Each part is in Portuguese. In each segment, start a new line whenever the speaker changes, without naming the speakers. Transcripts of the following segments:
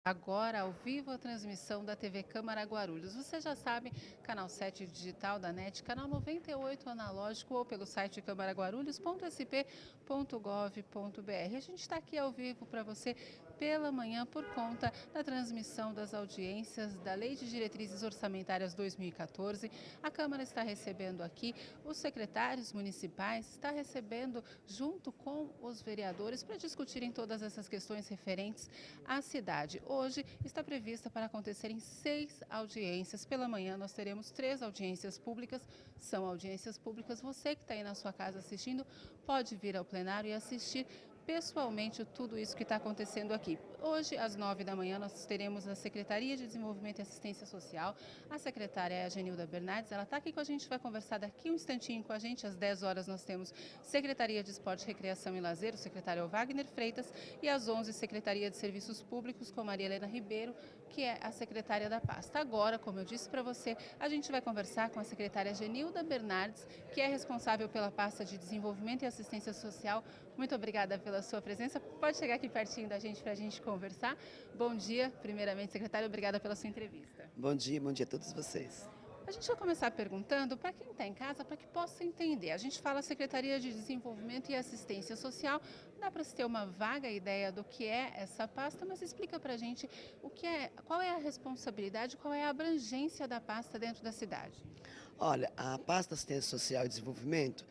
Agora, ao vivo, a transmissão da TV Câmara Guarulhos. Você já sabe, canal 7 digital da NET, canal 98 analógico ou pelo site câmaraguarulhos.sp.gov.br. A gente está aqui ao vivo para você pela manhã por conta da transmissão das audiências da Lei de Diretrizes Orçamentárias 2014. A Câmara está recebendo aqui os secretários municipais, está recebendo junto com os vereadores para discutirem todas essas questões referentes à cidade. Hoje está prevista para acontecerem 6 audiências. Pela manhã nós teremos 3 audiências públicas. São audiências públicas. Você que está aí na sua casa assistindo pode vir ao plenário e assistir pessoalmente tudo isso que está acontecendo aqui. Hoje, às 9 da manhã, nós teremos a Secretaria de Desenvolvimento e Assistência Social. A secretária é a Genilda Bernardes, ela está aqui com a gente, vai conversar daqui um instantinho com a gente. Às 10 horas nós temos Secretaria de Esporte, Recreação e Lazer, o secretário é o Wagner Freitas, e às 11, Secretaria de Serviços Públicos, com Maria Helena Ribeiro, que é a secretária da pasta. Agora, como eu disse para você, a gente vai conversar com a secretária Genilda Bernardes, que é responsável pela pasta de Desenvolvimento e Assistência Social. Muito obrigada pela sua presença. Pode chegar aqui pertinho da gente para a gente conversar. Bom dia, primeiramente, secretária, obrigada pela sua entrevista.
Bom dia a todos vocês.
A gente vai começar perguntando para quem está em casa, para que possa entender. A gente fala Secretaria de Desenvolvimento e Assistência Social, dá para se ter uma vaga ideia do que é essa pasta, mas explica para a gente o que é, qual é a responsabilidade, qual é a abrangência da pasta dentro da cidade.
Olha, a pasta Assistência Social e Desenvolvimento.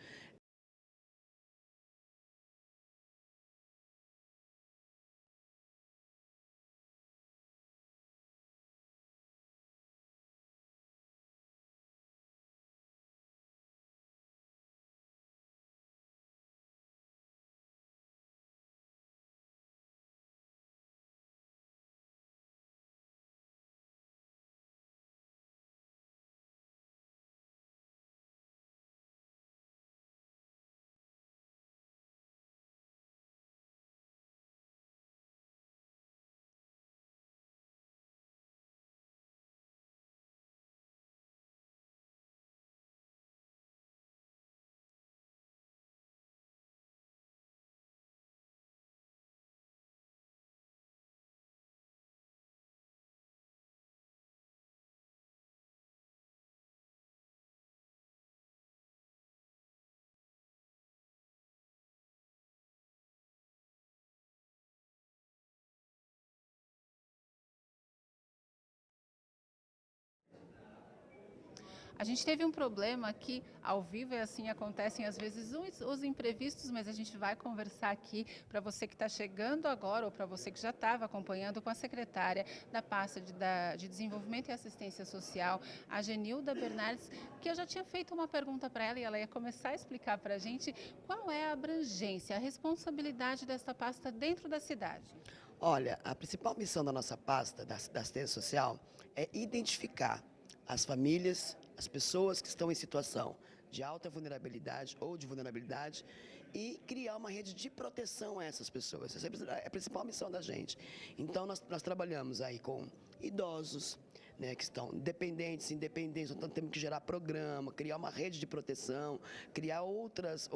A gente teve um problema aqui ao vivo, e assim acontecem às vezes os imprevistos, mas a gente vai conversar aqui para você que está chegando agora ou para você que já estava acompanhando com a secretária da pasta de Desenvolvimento e Assistência Social, a Genilda Bernardes, que eu já tinha feito uma pergunta para ela e ela ia começar a explicar para a gente qual é a abrangência, a responsabilidade desta pasta dentro da cidade.
Olha, a principal missão da nossa pasta, da Assistência Social, é identificar as famílias, as pessoas que estão em situação de alta vulnerabilidade ou de vulnerabilidade e criar uma rede de proteção a essas pessoas. Essa é a principal missão da gente. Então, nós trabalhamos aí com idosos, né, que estão dependentes, independentes, então temos que gerar programa, criar uma rede de proteção, criar outras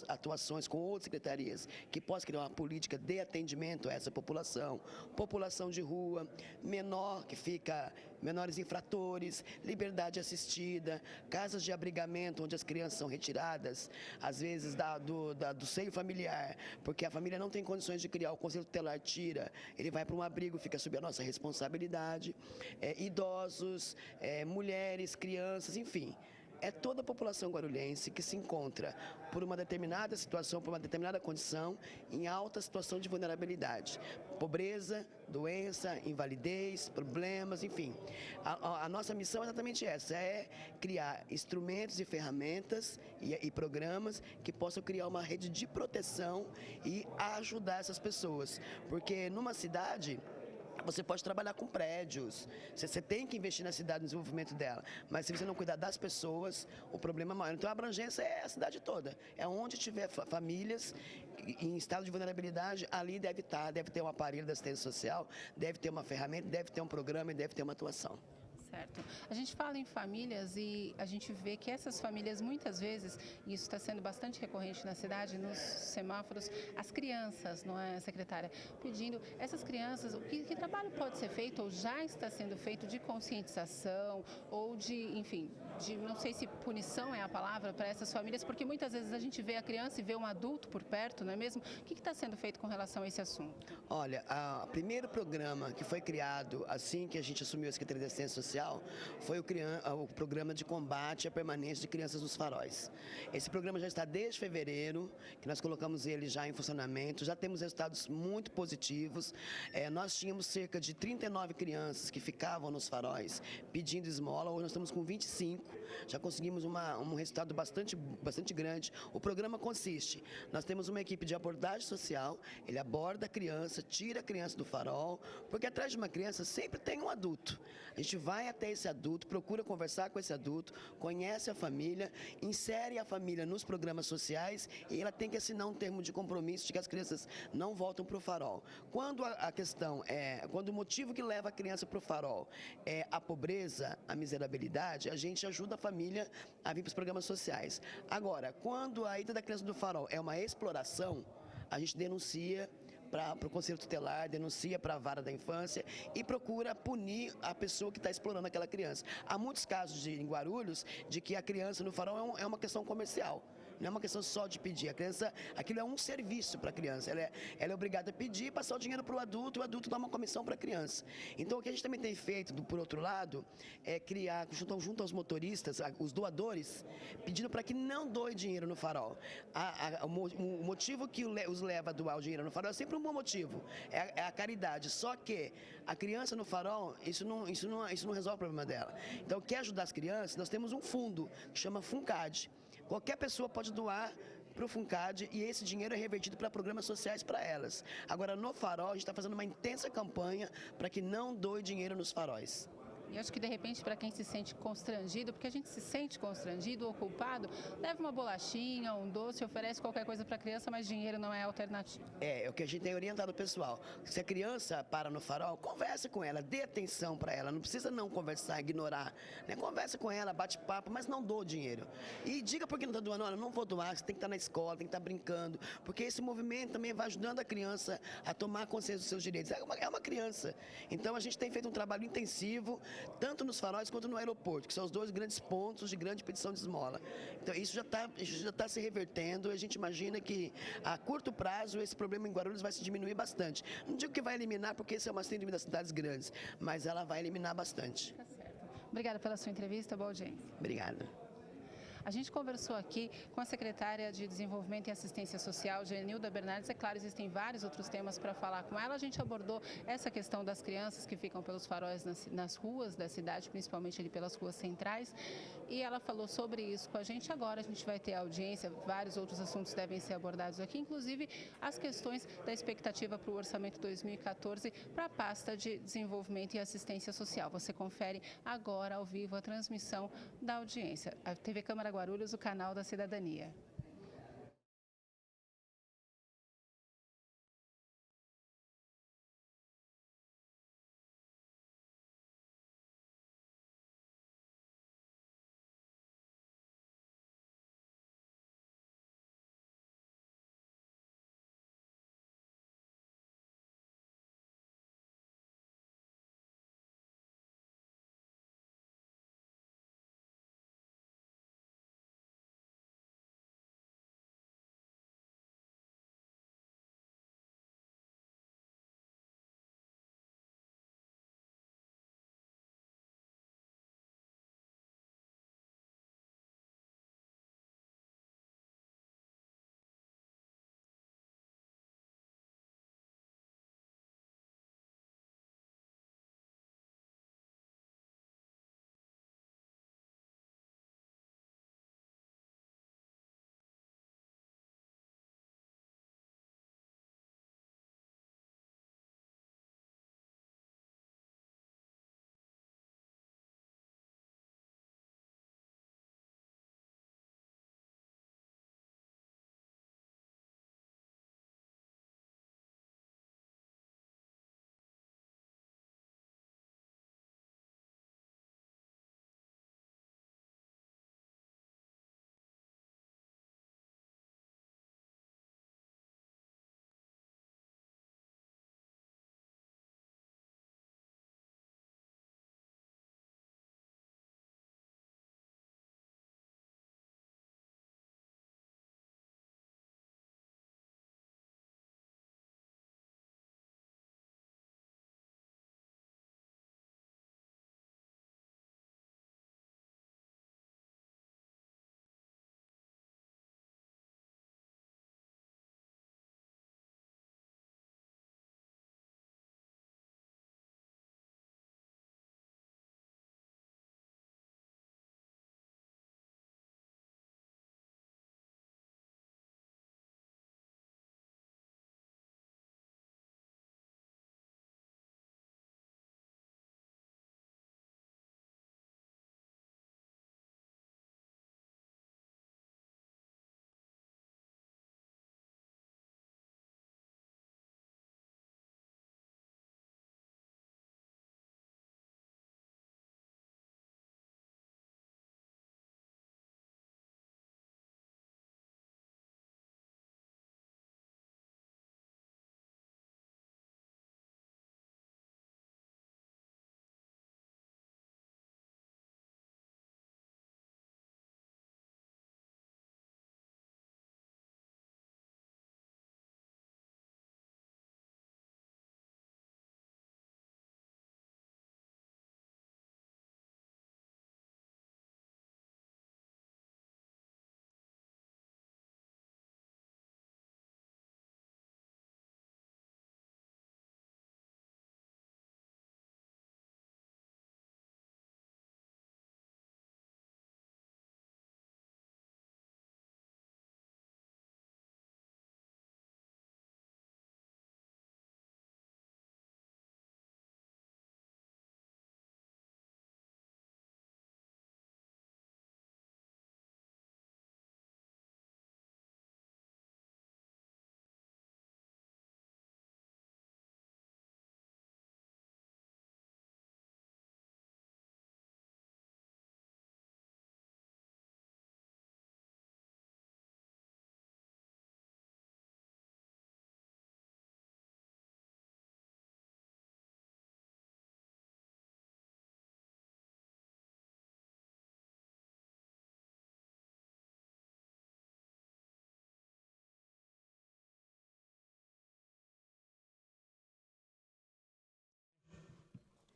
atuações com outras secretarias que possam criar uma política de atendimento a essa população, população de rua, menores infratores, liberdade assistida, casas de abrigamento onde as crianças são retiradas, às vezes do seio familiar, porque a família não tem condições de criar, o Conselho Tutelar tira, ele vai para um abrigo, fica sob a nossa responsabilidade, idosos, mulheres, crianças, enfim. É toda a população guarulhense que se encontra por uma determinada situação, por uma determinada condição, em alta situação de vulnerabilidade. Pobreza, doença, invalidez, problemas, enfim. A nossa missão é exatamente essa, é criar instrumentos e ferramentas e programas que possam criar uma rede de proteção e ajudar essas pessoas. Porque numa cidade, você pode trabalhar com prédios, você tem que investir na cidade, no desenvolvimento dela, mas se você não cuidar das pessoas, o problema é maior. Então a abrangência é a cidade toda, é onde tiver famílias em estado de vulnerabilidade, ali deve ter um aparelho da assistência social, deve ter uma ferramenta, deve ter um programa e deve ter uma atuação.
Certo. A gente fala em famílias e a gente vê que essas famílias, muitas vezes, e isso está sendo bastante recorrente na cidade, nos semáforos, as crianças, não é, secretária? Pedindo, essas crianças, que trabalho pode ser feito ou já está sendo feito de conscientização ou de, enfim, de, não sei se punição é a palavra para essas famílias, porque muitas vezes a gente vê a criança e vê um adulto por perto, não é mesmo? O que está sendo feito com relação a esse assunto?
Olha, o primeiro programa que foi criado assim que a gente assumiu a Secretaria de Assistência Social foi o programa de combate à permanência de crianças nos faróis. Esse programa já está desde fevereiro, que nós colocamos ele já em funcionamento, já temos resultados muito positivos. Nós tínhamos cerca de 39 crianças que ficavam nos faróis pedindo esmola, hoje nós estamos com 25, já conseguimos um resultado bastante grande. O programa consiste, nós temos uma equipe de abordagem social, ele aborda a criança, tira a criança do farol, porque atrás de uma criança sempre tem um adulto. A gente vai até esse adulto, procura conversar com esse adulto, conhece a família, insere a família nos programas sociais e ela tem que assinar um termo de compromisso de que as crianças não voltam para o farol. Quando quando o motivo que leva a criança para o farol é a pobreza, a miserabilidade, a gente ajuda a família a vir para os programas sociais. Agora, quando a ida da criança do farol é uma exploração, a gente denuncia para o Conselho Tutelar, denuncia para a Vara da Infância e procura punir a pessoa que está explorando aquela criança. Há muitos casos em Guarulhos de que a criança no farol é uma questão comercial. Não é uma questão só de pedir. A criança, aquilo é um serviço para a criança. Ela é obrigada a pedir e passar o dinheiro para o adulto dá uma comissão para a criança. Então, o que a gente também tem feito, por outro lado, é criar, junto aos motoristas, os doadores, pedindo para que não doe dinheiro no farol. O motivo que os leva a doar o dinheiro no farol é sempre um bom motivo. É a caridade. Só que a criança no farol, isso não resolve o problema dela. Então, quer ajudar as crianças? Nós temos um fundo que chama FUNCAD. Qualquer pessoa pode doar para o FUNCAD e esse dinheiro é revertido para programas sociais para elas. Agora, no farol, a gente está fazendo uma intensa campanha para que não doe dinheiro nos faróis.
E acho que, de repente, para quem se sente constrangido, porque a gente se sente constrangido ou culpado, leva uma bolachinha, um doce, oferece qualquer coisa para a criança, mas dinheiro não é alternativa.
É o que a gente tem orientado o pessoal. Se a criança para no farol, conversa com ela, dê atenção para ela. Não precisa não conversar, ignorar. Né? Conversa com ela, bate papo, mas não doa o dinheiro. E diga por que não está doando. Olha, não vou doar, você tem que estar na escola, tem que estar brincando. Porque esse movimento também vai ajudando a criança a tomar consciência dos seus direitos. É uma criança. Então, a gente tem feito um trabalho intensivo, tanto nos faróis quanto no aeroporto, que são os dois grandes pontos de grande petição de esmola. Então, isso já está se revertendo. A gente imagina que, a curto prazo, esse problema em Guarulhos vai se diminuir bastante. Não digo que vai eliminar, porque esse é uma síndrome das cidades grandes, mas ela vai eliminar bastante.
Tá certo. Obrigada pela sua entrevista, boa audiência.
Obrigado.
A gente conversou aqui com a secretária de Desenvolvimento e Assistência Social, Genilda Bernardes. É claro, existem vários outros temas para falar com ela. A gente abordou essa questão das crianças que ficam pelos faróis nas ruas da cidade, principalmente ali pelas ruas centrais. E ela falou sobre isso com a gente. Agora a gente vai ter audiência, vários outros assuntos devem ser abordados aqui, inclusive as questões da expectativa para o orçamento 2014 para a pasta de Desenvolvimento e Assistência Social. Você confere agora ao vivo a transmissão da audiência. A TV Câmara Guarulhos, o canal da cidadania.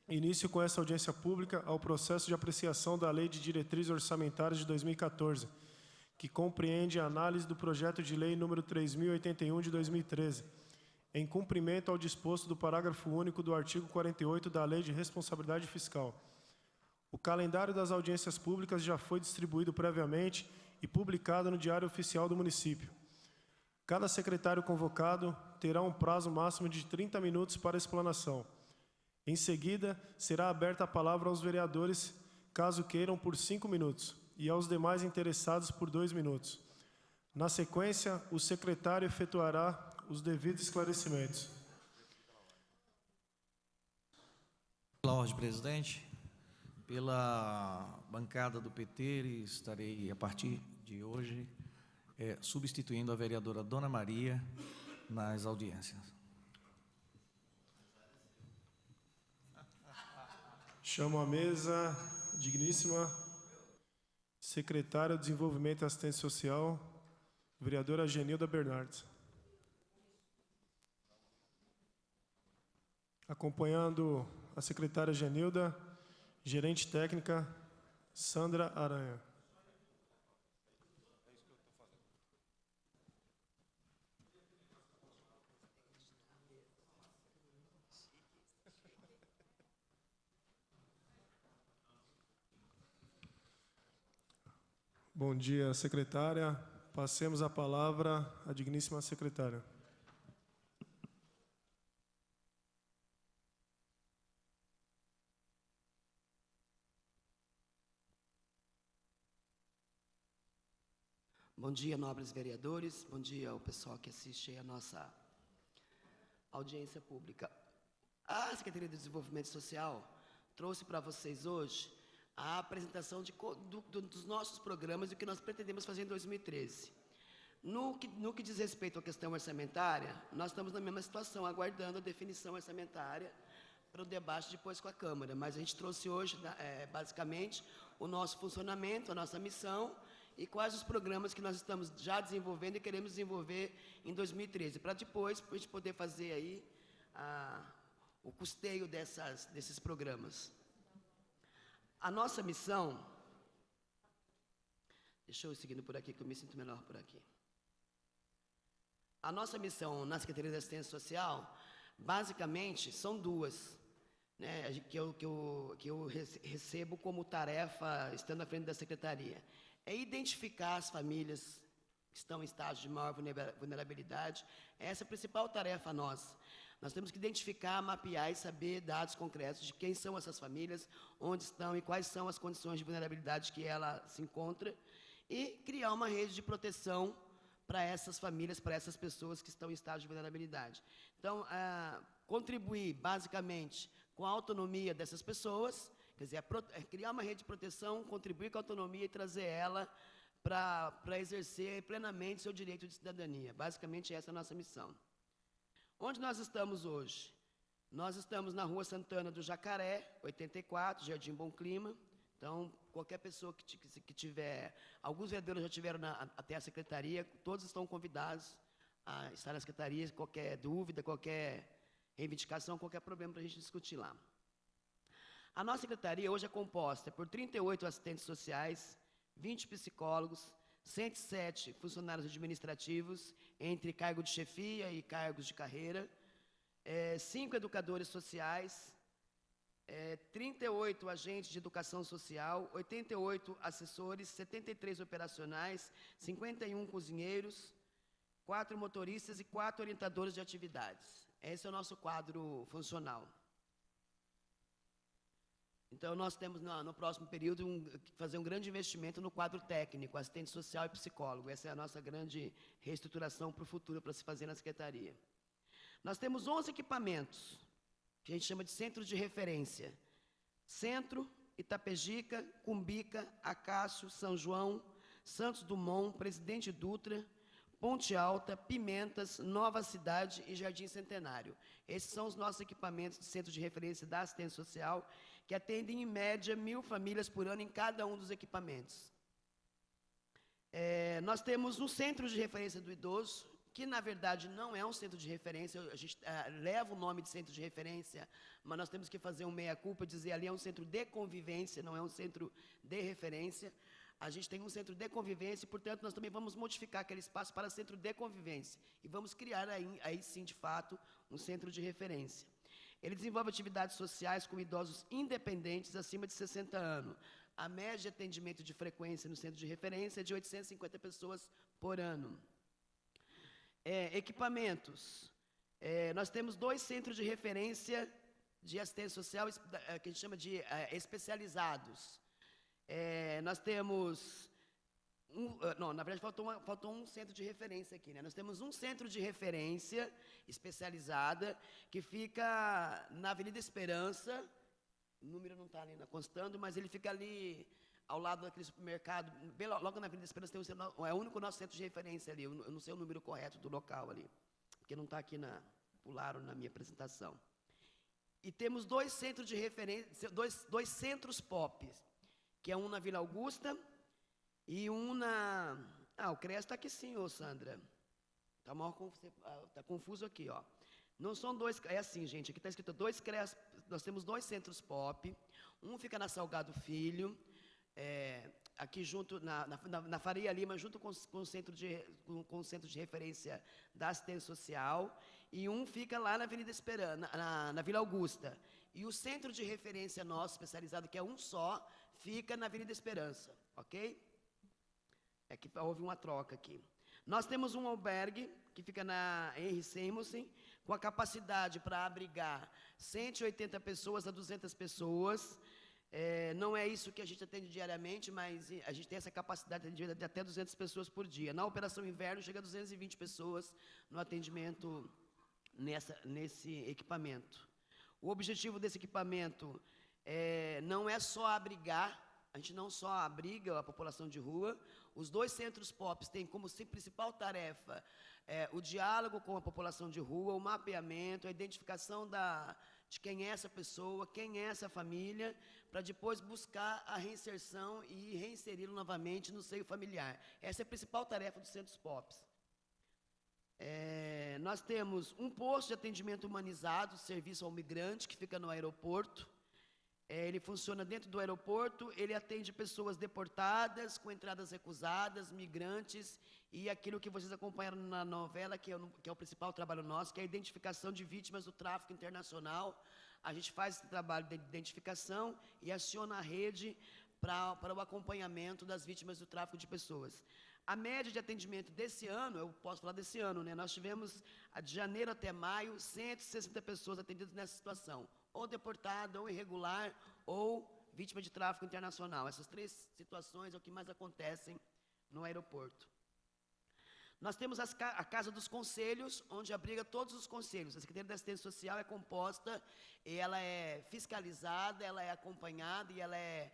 Início com essa audiência pública ao processo de apreciação da Lei de Diretrizes Orçamentárias de 2014, que compreende a análise do projeto de lei número 3081 de 2013, em cumprimento ao disposto do parágrafo único do artigo 48 da Lei de Responsabilidade Fiscal. O calendário das audiências públicas já foi distribuído previamente e publicado no Diário Oficial do município. Cada secretário convocado terá um prazo máximo de 30 minutos para explanação. Em seguida, será aberta a palavra aos vereadores, caso queiram, por 5 minutos, e aos demais interessados por 2 minutos. Na sequência, o secretário efetuará os devidos esclarecimentos.
Pela ordem, presidente, pela bancada do PT, estarei, a partir de hoje, substituindo a vereadora Dona Maria nas audiências.
Chamo à mesa a digníssima secretária de Desenvolvimento e Assistência Social, vereadora Genilda Bernardes. Acompanhando a secretária Genilda, gerente técnica Sandra Aranha. Bom dia, secretária. Passemos a palavra à digníssima secretária.
Bom dia, nobres vereadores. Bom dia ao pessoal que assiste a nossa audiência pública. A Secretaria de Desenvolvimento Social trouxe para vocês hoje a apresentação dos nossos programas e o que nós pretendemos fazer em 2013. No que diz respeito à questão orçamentária, nós estamos na mesma situação, aguardando a definição orçamentária para o debate depois com a Câmara. Mas a gente trouxe hoje, basicamente, o nosso funcionamento, a nossa missão e quais os programas que nós estamos já desenvolvendo e queremos desenvolver em 2013, para depois a gente poder fazer aí o custeio desses programas. A nossa missão, deixa eu ir seguindo por aqui, que eu me sinto melhor por aqui. A nossa missão na Secretaria de Assistência Social, basicamente, são duas, né, que eu recebo como tarefa, estando à frente da Secretaria. É identificar as famílias que estão em estágio de maior vulnerabilidade. Essa é a principal tarefa nossa. Nós temos que identificar, mapear e saber dados concretos de quem são essas famílias, onde estão e quais são as condições de vulnerabilidade que ela se encontra e criar uma rede de proteção para essas famílias, para essas pessoas que estão em estágio de vulnerabilidade. Então, contribuir, basicamente, com a autonomia dessas pessoas, quer dizer, criar uma rede de proteção, contribuir com a autonomia e trazer ela para exercer plenamente seu direito de cidadania. Basicamente, essa é a nossa missão. Onde nós estamos hoje? Nós estamos na Rua Santana do Jacaré, 84, Jardim Bom Clima. Então, qualquer pessoa que tiver... Alguns vereadores já tiveram até a Secretaria, todos estão convidados a estar na Secretaria, qualquer dúvida, qualquer reivindicação, qualquer problema para a gente discutir lá. A nossa Secretaria hoje é composta por 38 assistentes sociais, 20 psicólogos, 107 funcionários administrativos, entre cargo de chefia e cargos de carreira, 5 educadores sociais, 38 agentes de educação social, 88 assessores, 73 operacionais, 51 cozinheiros, 4 motoristas e 4 orientadores de atividades. Esse é o nosso quadro funcional. Então, nós temos, no próximo período, fazer um grande investimento no quadro técnico, assistente social e psicólogo. Essa é a nossa grande reestruturação para o futuro, para se fazer na Secretaria. Nós temos 11 equipamentos, que a gente chama de centros de referência. Centro, Itapejica, Cumbica, Acácio, São João, Santos Dumont, Presidente Dutra, Ponte Alta, Pimentas, Nova Cidade e Jardim Centenário. Esses são os nossos equipamentos de centro de referência da assistência social, que atendem, em média, 1.000 famílias por ano em cada um dos equipamentos. Nós temos um centro de referência do idoso, que na verdade não é um centro de referência, a gente leva o nome de centro de referência, mas nós temos que fazer um meia-culpa, dizer ali é um centro de convivência, não é um centro de referência. A gente tem um centro de convivência, e, portanto, nós também vamos modificar aquele espaço para centro de convivência, e vamos criar aí sim, de fato, um centro de referência. Ele desenvolve atividades sociais com idosos independentes acima de 60 anos. A média de atendimento de frequência no centro de referência é de 850 pessoas por ano. Equipamentos. Nós temos 2 centros de referência de assistência social, que a gente chama de especializados. Nós temos... na verdade, faltou um centro de referência aqui, né? Nós temos um centro de referência especializada que fica na Avenida Esperança. O número não está ali constando, mas ele fica ali ao lado daquele supermercado, logo na Avenida Esperança, é o único nosso centro de referência ali. Eu não sei o número correto do local ali, porque não está aqui, pularam na minha apresentação. E temos 2 centros de referência, dois centros POP, que é um na Vila Augusta e um na... o CREAS está aqui sim, ô Sandra. Está confuso aqui, ó. Não são 2, é assim, gente, aqui está escrito 2 CREAS, nós temos 2 centros POP, um fica na Salgado Filho, aqui junto, na Faria Lima, junto com o centro de referência da assistência social, e um fica lá na Avenida Esperança, na Vila Augusta. E o centro de referência nosso, especializado, que é um só, fica na Avenida Esperança, ok? Que houve uma troca aqui. Nós temos um albergue, que fica na Henry Simonsen, com a capacidade para abrigar 180 pessoas a 200 pessoas. Não é isso que a gente atende diariamente, mas a gente tem essa capacidade de atender de até 200 pessoas por dia. Na operação inverno, chega a 220 pessoas no atendimento nesse equipamento. O objetivo desse equipamento não é só abrigar, a gente não só abriga a população de rua. Os 2 centros POPs têm como principal tarefa o diálogo com a população de rua, o mapeamento, a identificação de quem é essa pessoa, quem é essa família, para depois buscar a reinserção e reinseri-lo novamente no seio familiar. Essa é a principal tarefa dos centros POPs. Nós temos um posto de atendimento humanizado, serviço ao migrante, que fica no aeroporto. Ele funciona dentro do aeroporto, ele atende pessoas deportadas, com entradas recusadas, migrantes, e aquilo que vocês acompanharam na novela, que é o principal trabalho nosso, que é a identificação de vítimas do tráfico internacional. A gente faz esse trabalho de identificação e aciona a rede para o acompanhamento das vítimas do tráfico de pessoas. A média de atendimento desse ano, eu posso falar desse ano, né? Nós tivemos, de janeiro até maio, 160 pessoas atendidas nessa situação, ou deportada, ou irregular, ou vítima de tráfico internacional. Essas 3 situações é o que mais acontecem no aeroporto. Nós temos a Casa dos Conselhos, onde abriga todos os conselhos. A Secretaria da Assistência Social é composta, ela é fiscalizada, ela é acompanhada e ela é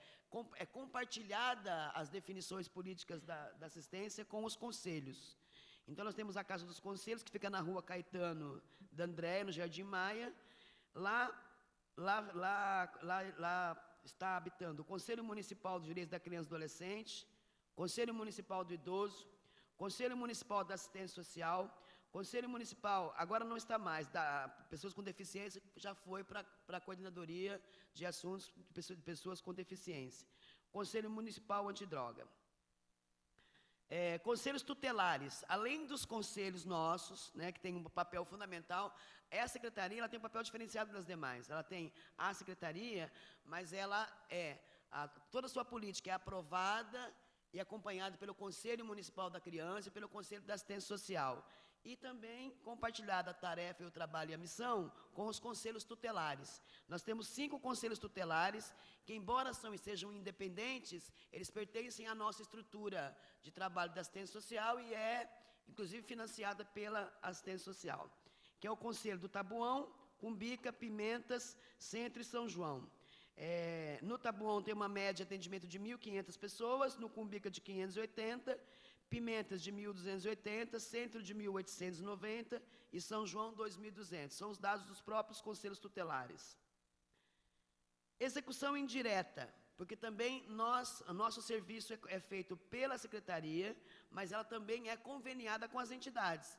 compartilhada as definições políticas da assistência com os conselhos. Então, nós temos a Casa dos Conselhos, que fica na Rua Caetano D'André, no Jardim Maia. Lá está habitando o Conselho Municipal de Direitos da Criança e do Adolescente, Conselho Municipal do Idoso, Conselho Municipal da Assistência Social, Conselho Municipal, agora não está mais, pessoas com deficiência, já foi para a Coordenadoria de Assuntos de Pessoas com Deficiência. Conselho Municipal Antidroga. Conselhos tutelares, além dos conselhos nossos, né, que tem um papel fundamental, essa secretaria ela tem um papel diferenciado das demais. Ela tem a secretaria, mas ela toda a sua política é aprovada e acompanhada pelo Conselho Municipal da Criança e pelo Conselho da Assistência Social. E também compartilhada a tarefa e o trabalho e a missão com os conselhos tutelares. Nós temos 5 conselhos tutelares que, embora sejam independentes, eles pertencem à nossa estrutura de trabalho da assistência social e inclusive, financiada pela assistência social, que é o Conselho do Tabuão, Cumbica, Pimentas, Centro e São João. No Tabuão tem uma média de atendimento de 1.500 pessoas, no Cumbica de 580, Pimentas de 1.280, Centro de 1.890 e São João 2.200. São os dados dos próprios conselhos tutelares. Execução indireta, porque também o nosso serviço é feito pela Secretaria, mas ela também é conveniada com as entidades.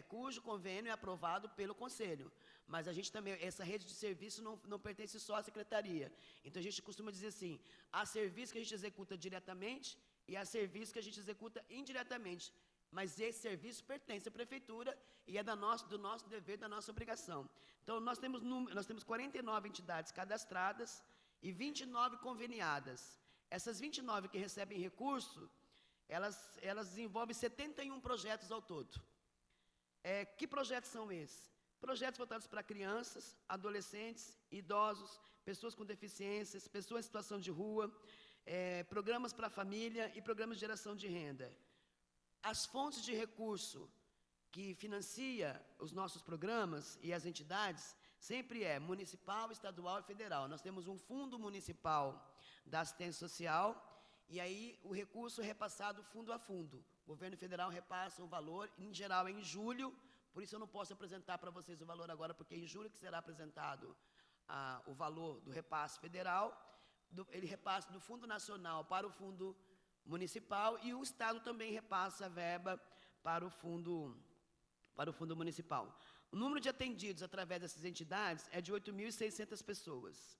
cujo convênio é aprovado pelo Conselho. Mas a gente também, essa rede de serviço não pertence só à Secretaria. Então, a gente costuma dizer assim, há serviço que a gente executa diretamente e há serviço que a gente executa indiretamente. Mas esse serviço pertence à Prefeitura e é do nosso dever, da nossa obrigação. Então, nós temos 49 entidades cadastradas e 29 conveniadas. Essas 29 que recebem recurso, elas desenvolvem 71 projetos ao todo. Que projetos são esses? Projetos voltados para crianças, adolescentes, idosos, pessoas com deficiências, pessoas em situação de rua, programas para a família e programas de geração de renda. As fontes de recurso que financia os nossos programas e as entidades sempre é municipal, estadual e federal. Nós temos um fundo municipal da assistência social e aí o recurso é repassado fundo a fundo. O governo federal repassa um valor, em geral em julho, por isso eu não posso apresentar para vocês o valor agora, porque é em julho que será apresentado o valor do repasse federal. Ele repassa do Fundo Nacional para o Fundo Municipal e o Estado também repassa a verba para o Fundo Municipal. O número de atendidos através dessas entidades é de 8.600 pessoas.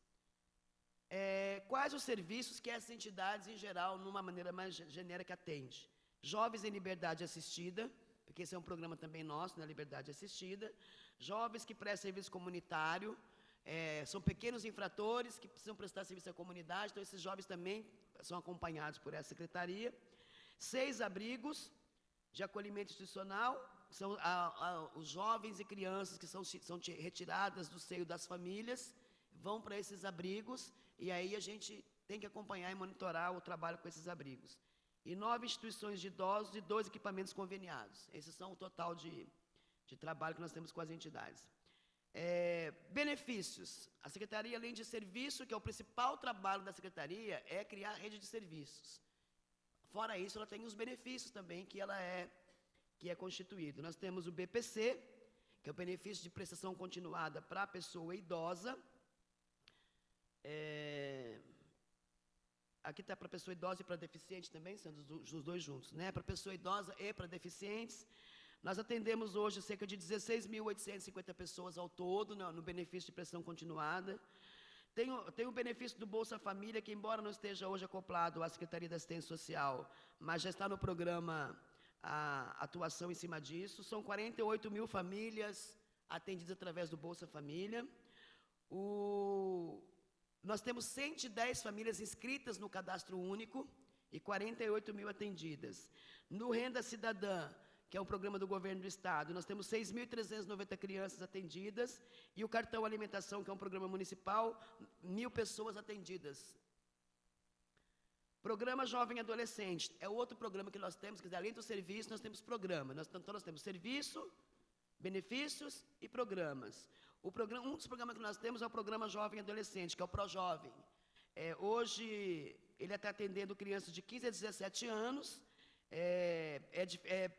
Quais os serviços que essas entidades, em geral, numa maneira mais genérica, atendem? Jovens em liberdade assistida, porque esse é um programa também nosso, na liberdade assistida. Jovens que prestam serviço comunitário, são pequenos infratores que precisam prestar serviço à comunidade, então esses jovens também são acompanhados por essa secretaria. 6 abrigos de acolhimento institucional, são os jovens e crianças que são retiradas do seio das famílias, vão para esses abrigos, e aí a gente tem que acompanhar e monitorar o trabalho com esses abrigos. E 9 instituições de idosos e 2 equipamentos conveniados. Esses são o total de trabalho que nós temos com as entidades. Benefícios. A Secretaria, além de serviço, que é o principal trabalho da Secretaria, é criar a rede de serviços. Fora isso, ela tem os benefícios também que é constituído. Nós temos o BPC, que é o benefício de prestação continuada para a pessoa idosa. Aqui está para pessoa idosa e para deficiente também, sendo os dois juntos, né? Para pessoa idosa e para deficientes. Nós atendemos hoje cerca de 16.850 pessoas ao todo no benefício de prestação continuada. Tem o benefício do Bolsa Família, que embora não esteja hoje acoplado à Secretaria da Assistência Social, mas já está no programa a atuação em cima disso. São 48.000 famílias atendidas através do Bolsa Família. Nós temos 110 famílias inscritas no Cadastro Único e 48.000 atendidas. No Renda Cidadã, que é um programa do governo do Estado, nós temos 6.390 crianças atendidas, e o Cartão Alimentação, que é um programa municipal, 1.000 pessoas atendidas. Programa Jovem Adolescente, é outro programa que nós temos, que além do serviço, nós temos programa. Então, nós temos serviço, benefícios e programas. Um dos programas que nós temos é o Programa Jovem Adolescente, que é o ProJovem. Hoje, ele está atendendo crianças de 15 a 17 anos,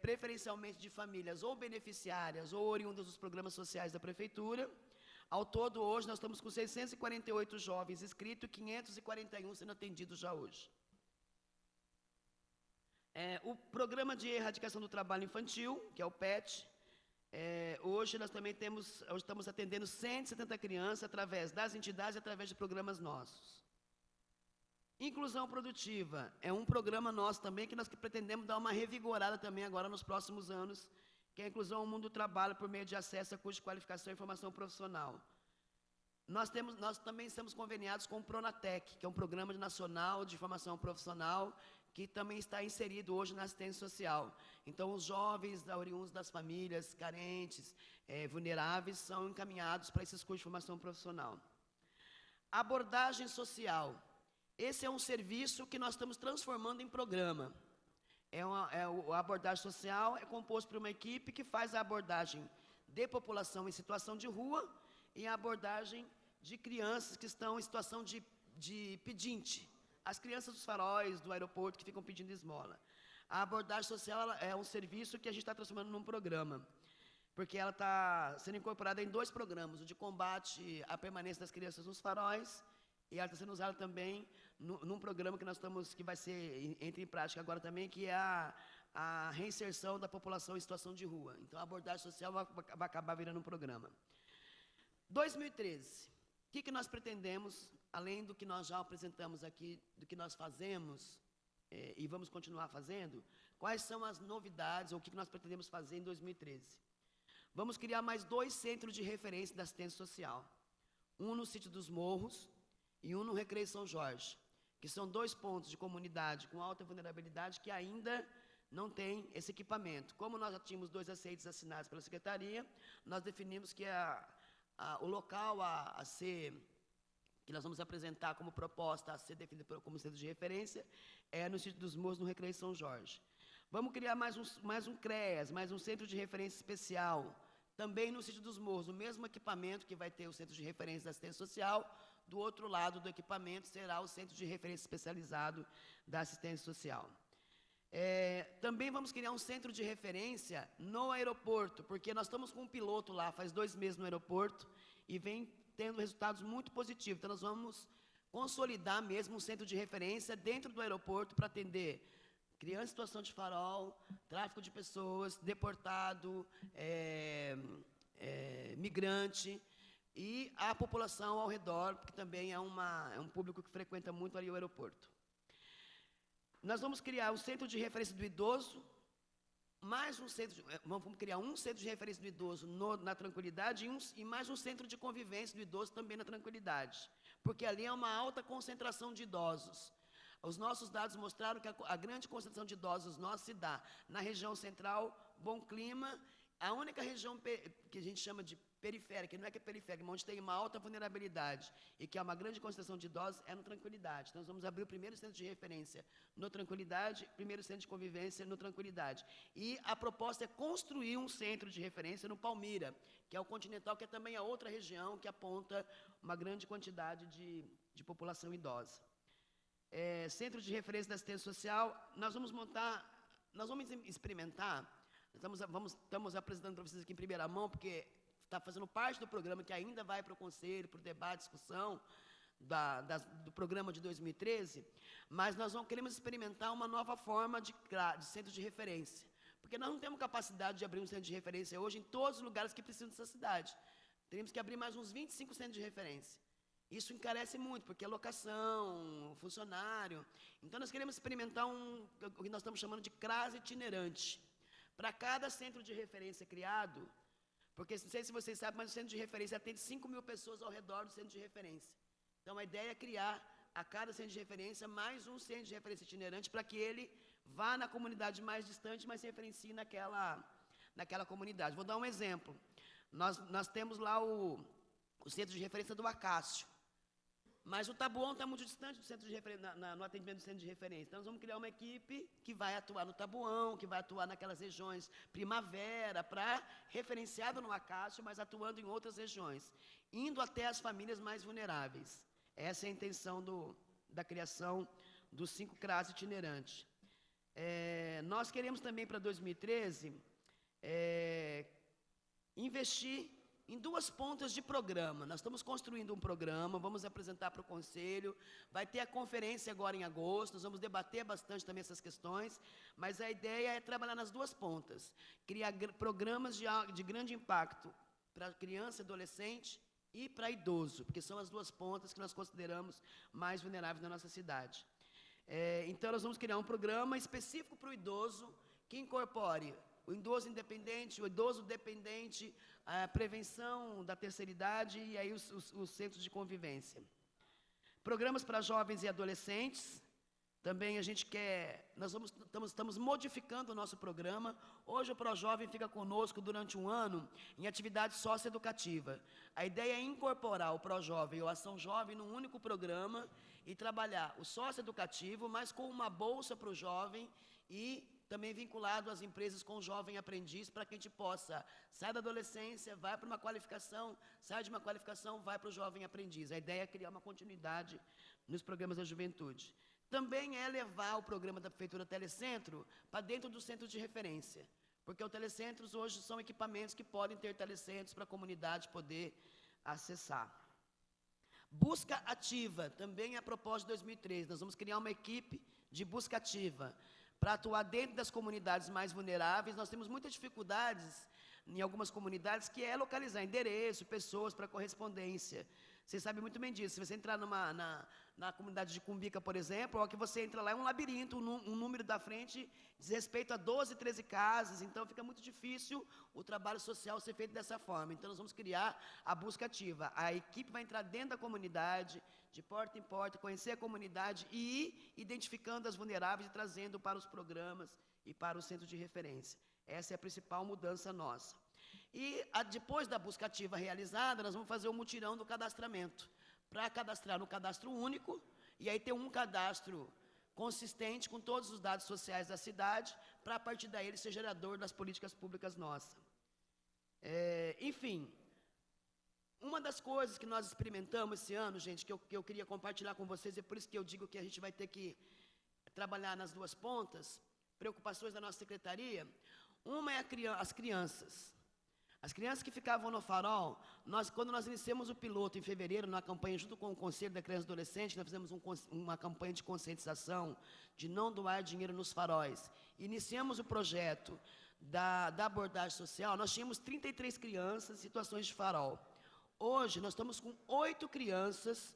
preferencialmente de famílias ou beneficiárias ou oriundas dos programas sociais da Prefeitura. Ao todo, hoje, nós estamos com 648 jovens inscritos e 541 sendo atendidos já hoje. O Programa de Erradicação do Trabalho Infantil, que é o PET, hoje nós também estamos atendendo 170 crianças através das entidades e através de programas nossos. Inclusão Produtiva é um programa nosso também que nós pretendemos dar uma revigorada também agora nos próximos anos, que é a inclusão ao mundo do trabalho por meio de acesso a curso de qualificação e formação profissional. Nós também estamos conveniados com o Pronatec, que é um programa nacional de formação profissional, que também está inserido hoje na assistência social. Então, os jovens oriundos das famílias carentes, vulneráveis, são encaminhados para esses cursos de formação profissional. Abordagem social. Esse é um serviço que nós estamos transformando em programa. A abordagem social é composto por uma equipe que faz a abordagem de população em situação de rua e a abordagem de crianças que estão em situação de pedinte. As crianças dos faróis, do aeroporto, que ficam pedindo esmola. A abordagem social é um serviço que a gente está transformando num programa, porque ela está sendo incorporada em 2 programas, o de combate à permanência das crianças nos faróis, e ela está sendo usada também num programa que vai entra em prática agora também, que é a reinserção da população em situação de rua. Então, a abordagem social vai acabar virando um programa. 2013, o que nós pretendemos, além do que nós já apresentamos aqui, do que nós fazemos, e vamos continuar fazendo, quais são as novidades, ou o que nós pretendemos fazer em 2013? Vamos criar mais 2 centros de referência da assistência social. Um no sítio dos Morros e um no Recreio São Jorge, que são 2 pontos de comunidade com alta vulnerabilidade que ainda não tem esse equipamento. Como nós já tínhamos 2 aceites assinados pela Secretaria, nós definimos que o local que nós vamos apresentar como proposta a ser definido como centro de referência é no sítio dos Morros, no Recreio São Jorge. Vamos criar mais um CREAS, mais um centro de referência especial, também no sítio dos Morros, o mesmo equipamento que vai ter o centro de referência da assistência social, do outro lado do equipamento será o centro de referência especializado da assistência social. Também vamos criar um centro de referência no aeroporto, porque nós estamos com um piloto lá, faz 2 meses no aeroporto, e vem tendo resultados muito positivos. Então, nós vamos consolidar mesmo um centro de referência dentro do aeroporto para atender criança em situação de farol, tráfico de pessoas, deportado, migrante, e a população ao redor, que também é um público que frequenta muito ali o aeroporto. Nós vamos criar um centro de referência do idoso, vamos criar um centro de referência do idoso na Tranquilidade e mais um centro de convivência do idoso também na Tranquilidade, porque ali é uma alta concentração de idosos. Os nossos dados mostraram que a grande concentração de idosos nossa se dá na região central, Bom Clima, a única região que a gente chama de periférica, que não é que é periférica, mas onde tem uma alta vulnerabilidade e que é uma grande concentração de idosos, é no Tranquilidade. Então, nós vamos abrir o primeiro centro de referência no Tranquilidade, primeiro centro de convivência no Tranquilidade. E a proposta é construir um centro de referência no Palmira, que é o Continental, que é também a outra região que aponta uma grande quantidade de população idosa. Centro de referência da assistência social, nós vamos experimentar, estamos apresentando para vocês aqui em primeira mão, porque está fazendo parte do programa que ainda vai para o Conselho, para o debate, discussão do programa de 2013, mas nós queremos experimentar uma nova forma de centro de referência, porque nós não temos capacidade de abrir um centro de referência hoje em todos os lugares que precisam dessa cidade. Teríamos que abrir mais uns 25 centros de referência. Isso encarece muito, porque é locação, funcionário. Então, nós queremos experimentar o que nós estamos chamando de CRAS itinerante. Para cada centro de referência criado, porque não sei se vocês sabem, mas o centro de referência atende 5.000 pessoas ao redor do centro de referência. Então, a ideia é criar a cada centro de referência mais um centro de referência itinerante para que ele vá na comunidade mais distante, mas se referencie naquela comunidade. Vou dar um exemplo. Nós temos lá o centro de referência do Acácio, mas o Taboão está muito distante do centro de referência, no atendimento do centro de referência. Então, nós vamos criar uma equipe que vai atuar no Taboão, que vai atuar naquelas regiões Primavera, referenciado no Acácio, mas atuando em outras regiões, indo até as famílias mais vulneráveis. Essa é a intenção da criação dos 5 CRAS itinerantes. Nós queremos também, para 2013, investir em 2 pontas de programa. Nós estamos construindo um programa, vamos apresentar para o Conselho, vai ter a conferência agora em agosto, nós vamos debater bastante também essas questões, mas a ideia é trabalhar nas 2 pontas, criar programas de grande impacto para criança, adolescente e para idoso, porque são as 2 pontas que nós consideramos mais vulneráveis na nossa cidade. Então, nós vamos criar um programa específico para o idoso, que incorpore o idoso independente, o idoso dependente, a prevenção da terceira idade e aí os centros de convivência. Programas para jovens e adolescentes, também a gente estamos modificando o nosso programa. Hoje o ProJovem fica conosco durante um ano em atividade socioeducativa. A ideia é incorporar o ProJovem ou Ação Jovem num único programa e trabalhar o socioeducativo, mas com uma bolsa para o jovem e também vinculado às empresas com o jovem aprendiz, para que a gente possa sair da adolescência, vai para uma qualificação, sai de uma qualificação, vai para o jovem aprendiz. A ideia é criar uma continuidade nos programas da juventude. Também é levar o programa da Prefeitura Telecentro para dentro do centro de referência, porque os telecentros hoje são equipamentos que podem ter telecentros para a comunidade poder acessar. Busca ativa, também é a proposta de 2013. Nós vamos criar uma equipe de busca ativa, para atuar dentro das comunidades mais vulneráveis. Nós temos muitas dificuldades em algumas comunidades, que é localizar endereço, pessoas para correspondência. Você sabe muito bem disso. Se você entrar na comunidade de Cumbica, por exemplo, ao que você entra lá é um labirinto, um número da frente diz respeito a 12, 13 casas, então fica muito difícil o trabalho social ser feito dessa forma. Então, nós vamos criar a busca ativa. A equipe vai entrar dentro da comunidade, de porta em porta, conhecer a comunidade e ir identificando as vulneráveis e trazendo para os programas e para o centro de referência. Essa é a principal mudança nossa. E depois da busca ativa realizada, nós vamos fazer o mutirão do cadastramento, para cadastrar no cadastro único, e aí ter um cadastro consistente com todos os dados sociais da cidade, para a partir daí ele ser gerador das políticas públicas nossas. Enfim, uma das coisas que nós experimentamos esse ano, gente, que eu queria compartilhar com vocês, é por isso que eu digo que a gente vai ter que trabalhar nas duas pontas, preocupações da nossa secretaria. Uma é as crianças. As crianças que ficavam no farol, quando nós iniciamos o piloto em fevereiro, na campanha junto com o Conselho da Criança e Adolescente, nós fizemos uma campanha de conscientização de não doar dinheiro nos faróis. Iniciamos o projeto da abordagem social, nós tínhamos 33 crianças em situações de farol. Hoje, nós estamos com 8 crianças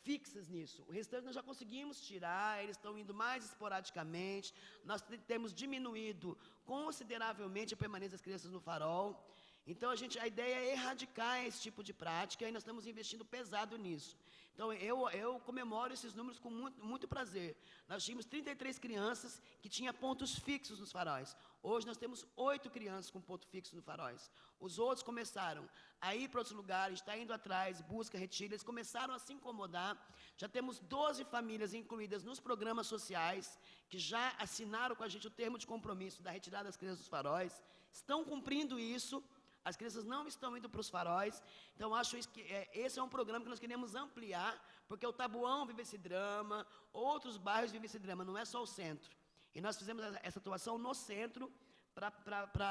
fixas nisso. O restante nós já conseguimos tirar, eles estão indo mais esporadicamente, nós temos diminuído consideravelmente a permanência das crianças no farol. Então, a ideia é erradicar esse tipo de prática e nós estamos investindo pesado nisso. Então, eu comemoro esses números com muito prazer. Nós tínhamos 33 crianças que tinham pontos fixos nos faróis. Hoje, nós temos 8 crianças com ponto fixo nos faróis. Os outros começaram a ir para outros lugares, está indo atrás, busca, retira. Eles começaram a se incomodar. Já temos 12 famílias incluídas nos programas sociais, que já assinaram com a gente o termo de compromisso da retirada das crianças dos faróis. Estão cumprindo isso. As crianças não estão indo para os faróis. Então, acho que esse é um programa que nós queremos ampliar, porque o Taboão vive esse drama, outros bairros vivem esse drama, não é só o centro. E nós fizemos essa atuação no centro para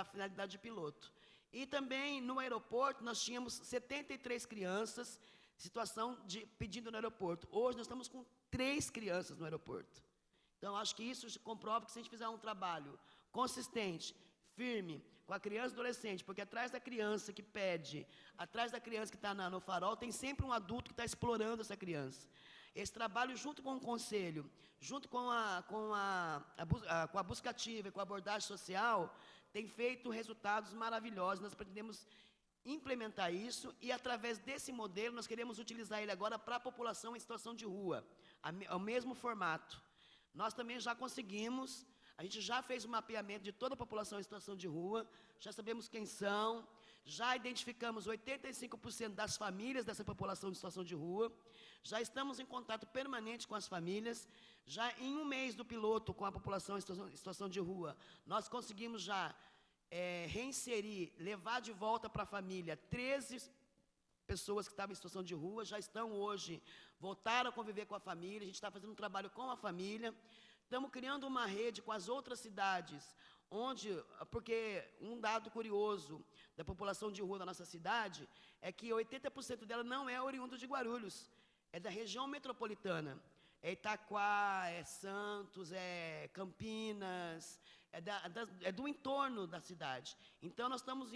a finalidade de piloto. E também, no aeroporto, nós tínhamos 73 crianças, pedindo no aeroporto. Hoje, nós estamos com 3 crianças no aeroporto. Então, acho que isso comprova que se a gente fizer um trabalho consistente, firme, com a criança e adolescente, porque atrás da criança que pede, atrás da criança que está no farol, tem sempre um adulto que está explorando essa criança. Esse trabalho, junto com o conselho, junto com a busca ativa e com a abordagem social, tem feito resultados maravilhosos. Nós pretendemos implementar isso e, através desse modelo, nós queremos utilizar ele agora para a população em situação de rua, ao mesmo formato. Nós também já conseguimos. A gente já fez um mapeamento de toda a população em situação de rua, já sabemos quem são, já identificamos 85% das famílias dessa população em situação de rua, já estamos em contato permanente com as famílias, já em um mês do piloto com a população em situação de rua, nós conseguimos já reinserir, levar de volta para a família 13 pessoas que estavam em situação de rua, já estão hoje, voltaram a conviver com a família, a gente está fazendo um trabalho com a família. Estamos criando uma rede com as outras cidades, porque um dado curioso da população de rua da nossa cidade é que 80% dela não é oriundo de Guarulhos, é da região metropolitana. É Itaquá, é Santos, é Campinas, é do entorno da cidade. Então, nós estamos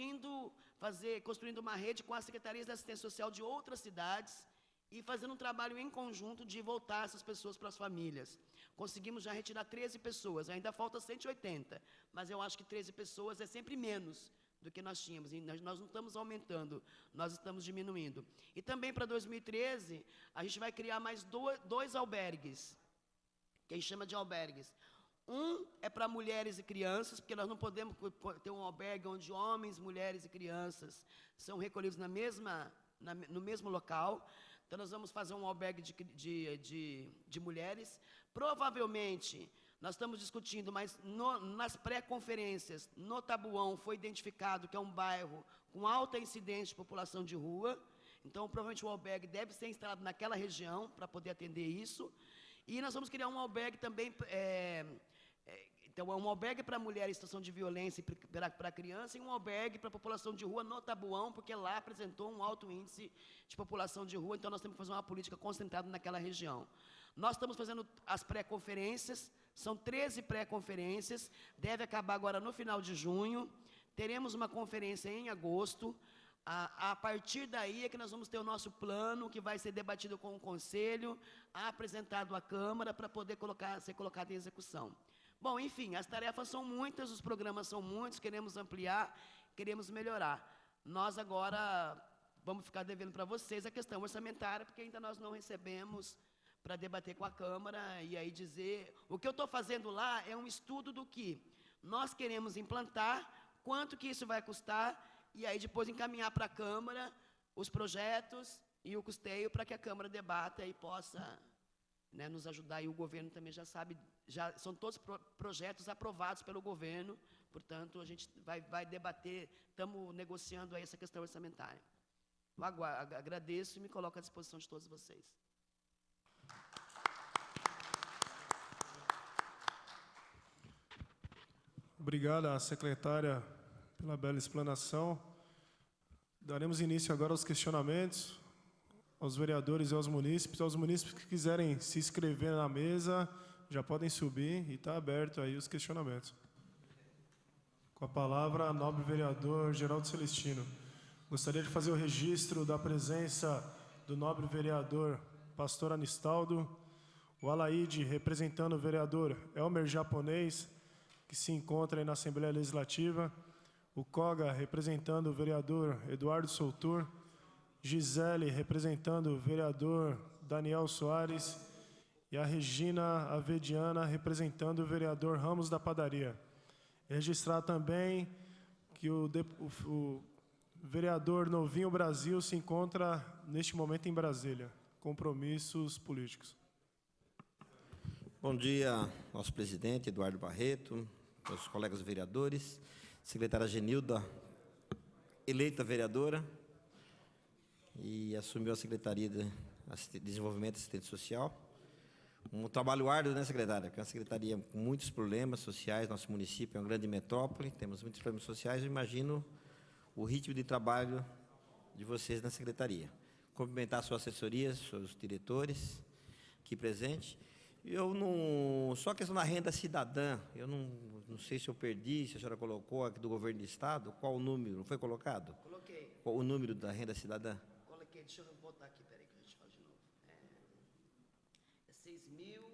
construindo uma rede com as secretarias de assistência social de outras cidades e fazendo um trabalho em conjunto de voltar essas pessoas para as famílias. Conseguimos já retirar 13 pessoas, ainda falta 180, mas eu acho que 13 pessoas é sempre menos do que nós tínhamos, e nós não estamos aumentando, nós estamos diminuindo. E também para 2013, a gente vai criar mais dois albergues, que a gente chama de albergues. Um é para mulheres e crianças, porque nós não podemos ter um albergue onde homens, mulheres e crianças são recolhidos no mesmo local. Então, nós vamos fazer um albergue de mulheres. Provavelmente, nós estamos discutindo, mas nas pré-conferências, no Taboão, foi identificado que é um bairro com alta incidência de população de rua. Então, provavelmente, o albergue deve ser instalado naquela região para poder atender isso. E nós vamos criar um albergue também... Então, é um albergue para mulher em situação de violência e para criança e um albergue para a população de rua no Taboão, porque lá apresentou um alto índice de população de rua, então nós temos que fazer uma política concentrada naquela região. Nós estamos fazendo as pré-conferências, São 13 pré-conferências, deve acabar agora no final de junho. Teremos uma conferência em agosto. A partir daí é que nós vamos ter o nosso plano, que vai ser debatido com o Conselho, apresentado à Câmara, para poder ser colocado em execução. Bom, enfim, as tarefas são muitas, os programas são muitos, queremos ampliar, queremos melhorar. Nós agora vamos ficar devendo para vocês a questão orçamentária, porque ainda nós não recebemos para debater com a Câmara e aí dizer... O que eu estou fazendo lá é um estudo do que nós queremos implantar, quanto que isso vai custar, e aí depois encaminhar para a Câmara os projetos e o custeio para que a Câmara debata e possa, né, nos ajudar. E o governo também já sabe, são todos projetos aprovados pelo governo, portanto, a gente vai debater, estamos negociando aí essa questão orçamentária. Eu agradeço e me coloco à disposição de todos vocês.
Obrigado à secretária pela bela explanação. Daremos início agora aos questionamentos, aos vereadores e aos munícipes. Aos munícipes que quiserem se inscrever na mesa, já podem subir e está aberto aí os questionamentos. Com a palavra, nobre vereador Geraldo Celestino. Gostaria de fazer o registro da presença do nobre vereador Pastor Anistaldo, o Alaide, representando o vereador Elmer Japonês, que se encontra aí na Assembleia Legislativa, o Koga, representando o vereador Eduardo Soutur, Gisele, representando o vereador Daniel Soares, e a Regina Avediana, representando o vereador Ramos da Padaria. Registrar também que o vereador Novinho Brasil se encontra, neste momento, em Brasília. Compromissos políticos.
Bom dia, nosso presidente, Eduardo Barreto, meus colegas vereadores, secretária Genilda, eleita vereadora, e assumiu a Secretaria de Desenvolvimento e Assistência Social. Um trabalho árduo, né, secretária? Porque é uma secretaria com muitos problemas sociais, nosso município é uma grande metrópole, temos muitos problemas sociais, eu imagino o ritmo de trabalho de vocês na secretaria. Cumprimentar a sua assessoria, seus diretores aqui presentes. Eu não... Só a questão da renda cidadã, eu não sei se eu perdi, se a senhora colocou aqui do governo do Estado, qual o número? Foi colocado?
Coloquei.
Qual o número da renda cidadã?
Coloquei, deixa eu botar aqui, peraí que a gente faz de novo. É 6 mil...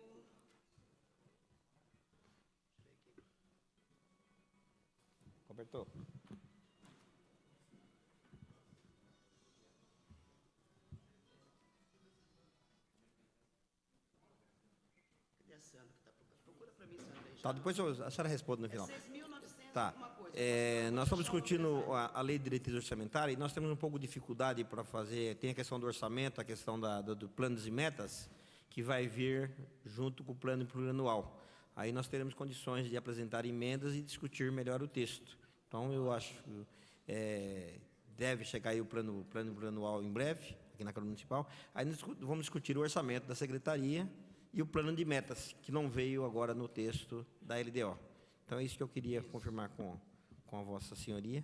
Deixa eu ver aqui.
Cobertor.
Cadê a Sandra que está procurando? Procura para mim, Sandra.
Tá, depois a senhora responde no final.
6.900
Tá.
alguma coisa.
Nós estamos discutindo a lei de diretriz orçamentária e nós temos um pouco de dificuldade para fazer, tem a questão do orçamento, a questão do planos e metas, que vai vir junto com o plano plurianual. Aí nós teremos condições de apresentar emendas e discutir melhor o texto. Então, eu acho que deve chegar aí o plano plurianual em breve, aqui na Câmara Municipal. Aí nós vamos discutir o orçamento da Secretaria e o plano de metas, que não veio agora no texto da LDO. Então, é isso que eu queria confirmar com a Vossa Senhoria,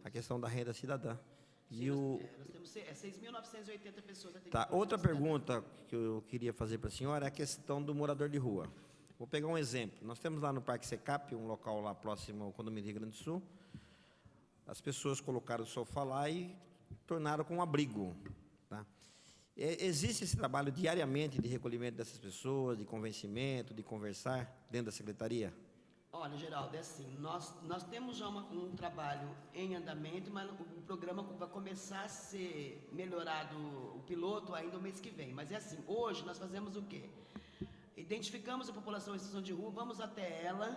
a questão da renda cidadã.
Sim, nós temos 6.980 pessoas.
Tá, outra pergunta que eu queria fazer para a senhora é a questão do morador de rua. Vou pegar um exemplo. Nós temos lá no Parque Secap, um local lá próximo ao condomínio do Rio Grande do Sul. As pessoas colocaram o sofá lá e tornaram com um abrigo. Tá? Existe esse trabalho diariamente de recolhimento dessas pessoas, de convencimento, de conversar dentro da Secretaria?
Olha, Geraldo, é assim, nós temos já um trabalho em andamento, mas o programa vai começar a ser melhorado, o piloto, ainda o mês que vem. Mas é assim, hoje nós fazemos o quê? Identificamos a população em situação de rua, vamos até ela,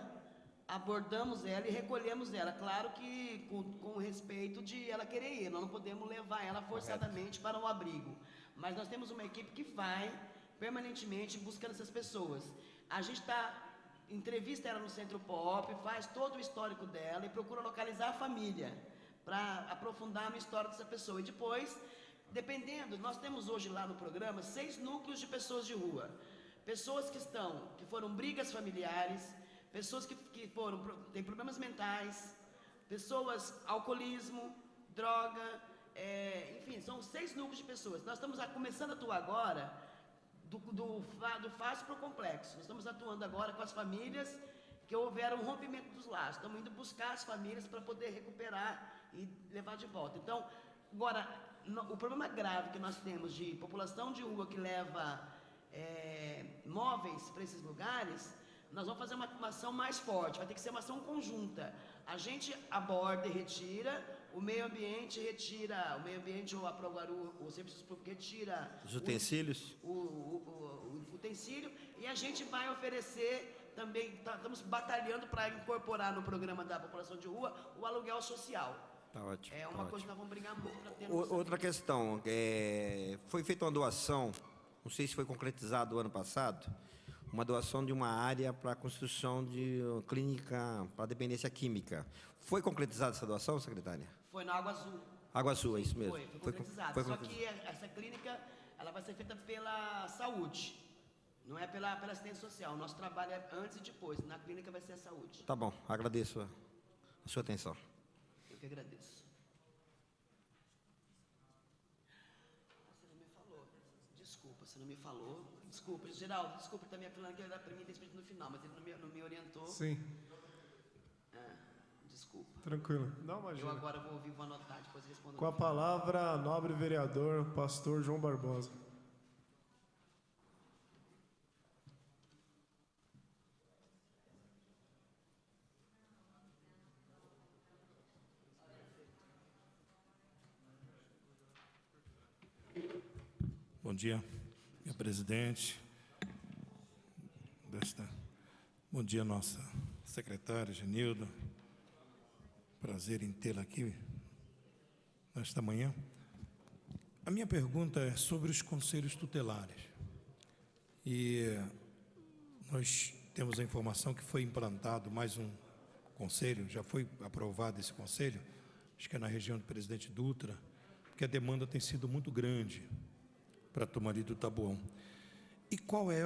abordamos ela e recolhemos ela. Claro que com respeito de ela querer ir, nós não podemos levar ela forçadamente para um abrigo. Mas nós temos uma equipe que vai permanentemente buscando essas pessoas. A gente entrevista ela no Centro Pop, faz todo o histórico dela e procura localizar a família para aprofundar na história dessa pessoa. E depois, dependendo, nós temos hoje lá no programa 6 núcleos de pessoas de rua. Pessoas que foram brigas familiares, pessoas que têm problemas mentais, pessoas, alcoolismo, droga, enfim, são 6 núcleos de pessoas. Nós estamos começando a atuar agora do fácil para o complexo. Nós estamos atuando agora com as famílias que houveram um rompimento dos laços. Estamos indo buscar as famílias para poder recuperar e levar de volta. Então, agora, o problema grave que nós temos de população de rua que leva móveis para esses lugares, nós vamos fazer uma ação mais forte, vai ter que ser uma ação conjunta. A gente aborda e retira, o meio ambiente ou a Proguaru, o Serviços Públicos retira
os utensílios,
o utensílio, e a gente vai oferecer também, estamos batalhando para incorporar no programa da população de rua o aluguel social.
Tá ótimo.
É uma coisa que nós vamos brigar muito para ter.
Outra questão, foi feita uma doação, não sei se foi concretizado o ano passado, uma doação de uma área para a construção de uma clínica para dependência química. Foi concretizada essa doação, secretária?
Foi na Água Azul.
Água Azul, é isso mesmo.
Foi concretizado. Só que essa clínica, ela vai ser feita pela saúde, não é pela assistência social. O nosso trabalho é antes e depois. Na clínica vai ser a saúde.
Tá bom, agradeço a sua atenção.
Eu que agradeço. Você não me falou. Desculpa, Geraldo, desculpa, ele está me falando que ele era para mim decidido no final, mas ele não me orientou.
Sim.
Desculpa.
Tranquilo. Não, imagina.
Eu agora vou anotar, depois respondo.
Com a palavra, nobre vereador, pastor João Barbosa.
Bom dia, minha presidente. Bom dia, nossa secretária, Genilda. Prazer em tê-la aqui nesta manhã. A minha pergunta é sobre os conselhos tutelares. E nós temos a informação que foi implantado mais um conselho, já foi aprovado esse conselho, acho que é na região do Presidente Dutra, porque a demanda tem sido muito grande para a Tomaria do Taboão. E qual é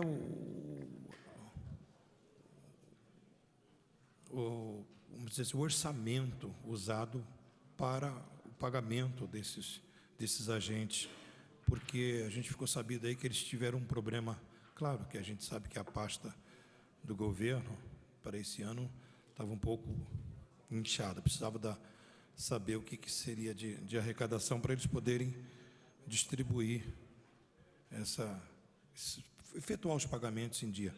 vamos dizer assim, o orçamento usado para o pagamento desses agentes? Porque a gente ficou sabido aí que eles tiveram um problema, claro que a gente sabe que a pasta do governo para esse ano estava um pouco inchada, precisava saber o que seria de arrecadação para eles poderem distribuir efetuar os pagamentos em dia.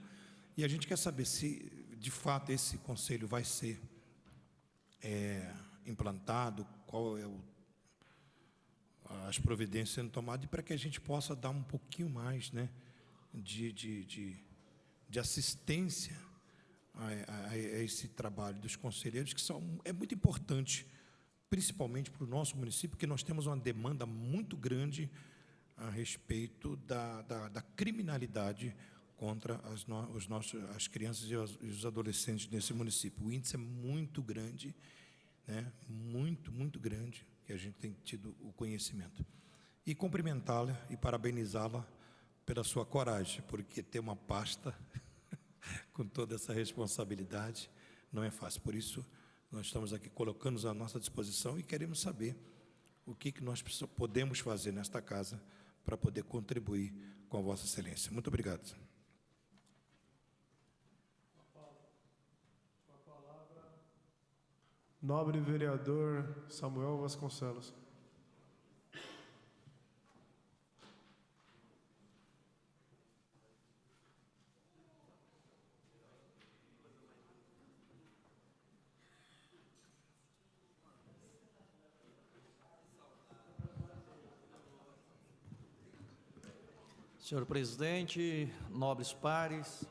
E a gente quer saber se, de fato, esse conselho vai ser implantado, qual é as providências sendo tomadas, e para que a gente possa dar um pouquinho mais, né, de assistência a esse trabalho dos conselheiros, que é muito importante, principalmente para o nosso município, porque nós temos uma demanda muito grande a respeito da criminalidade contra as crianças e os adolescentes desse município. O índice é muito grande, né? Muito grande, que a gente tem tido o conhecimento. E cumprimentá-la e parabenizá-la pela sua coragem, porque ter uma pasta com toda essa responsabilidade não é fácil. Por isso, nós estamos aqui colocando à nossa disposição e queremos saber o que nós podemos fazer nesta casa para poder contribuir com a Vossa Excelência. Muito obrigado.
Nobre vereador Samuel Vasconcelos.
Senhor presidente, nobres pares,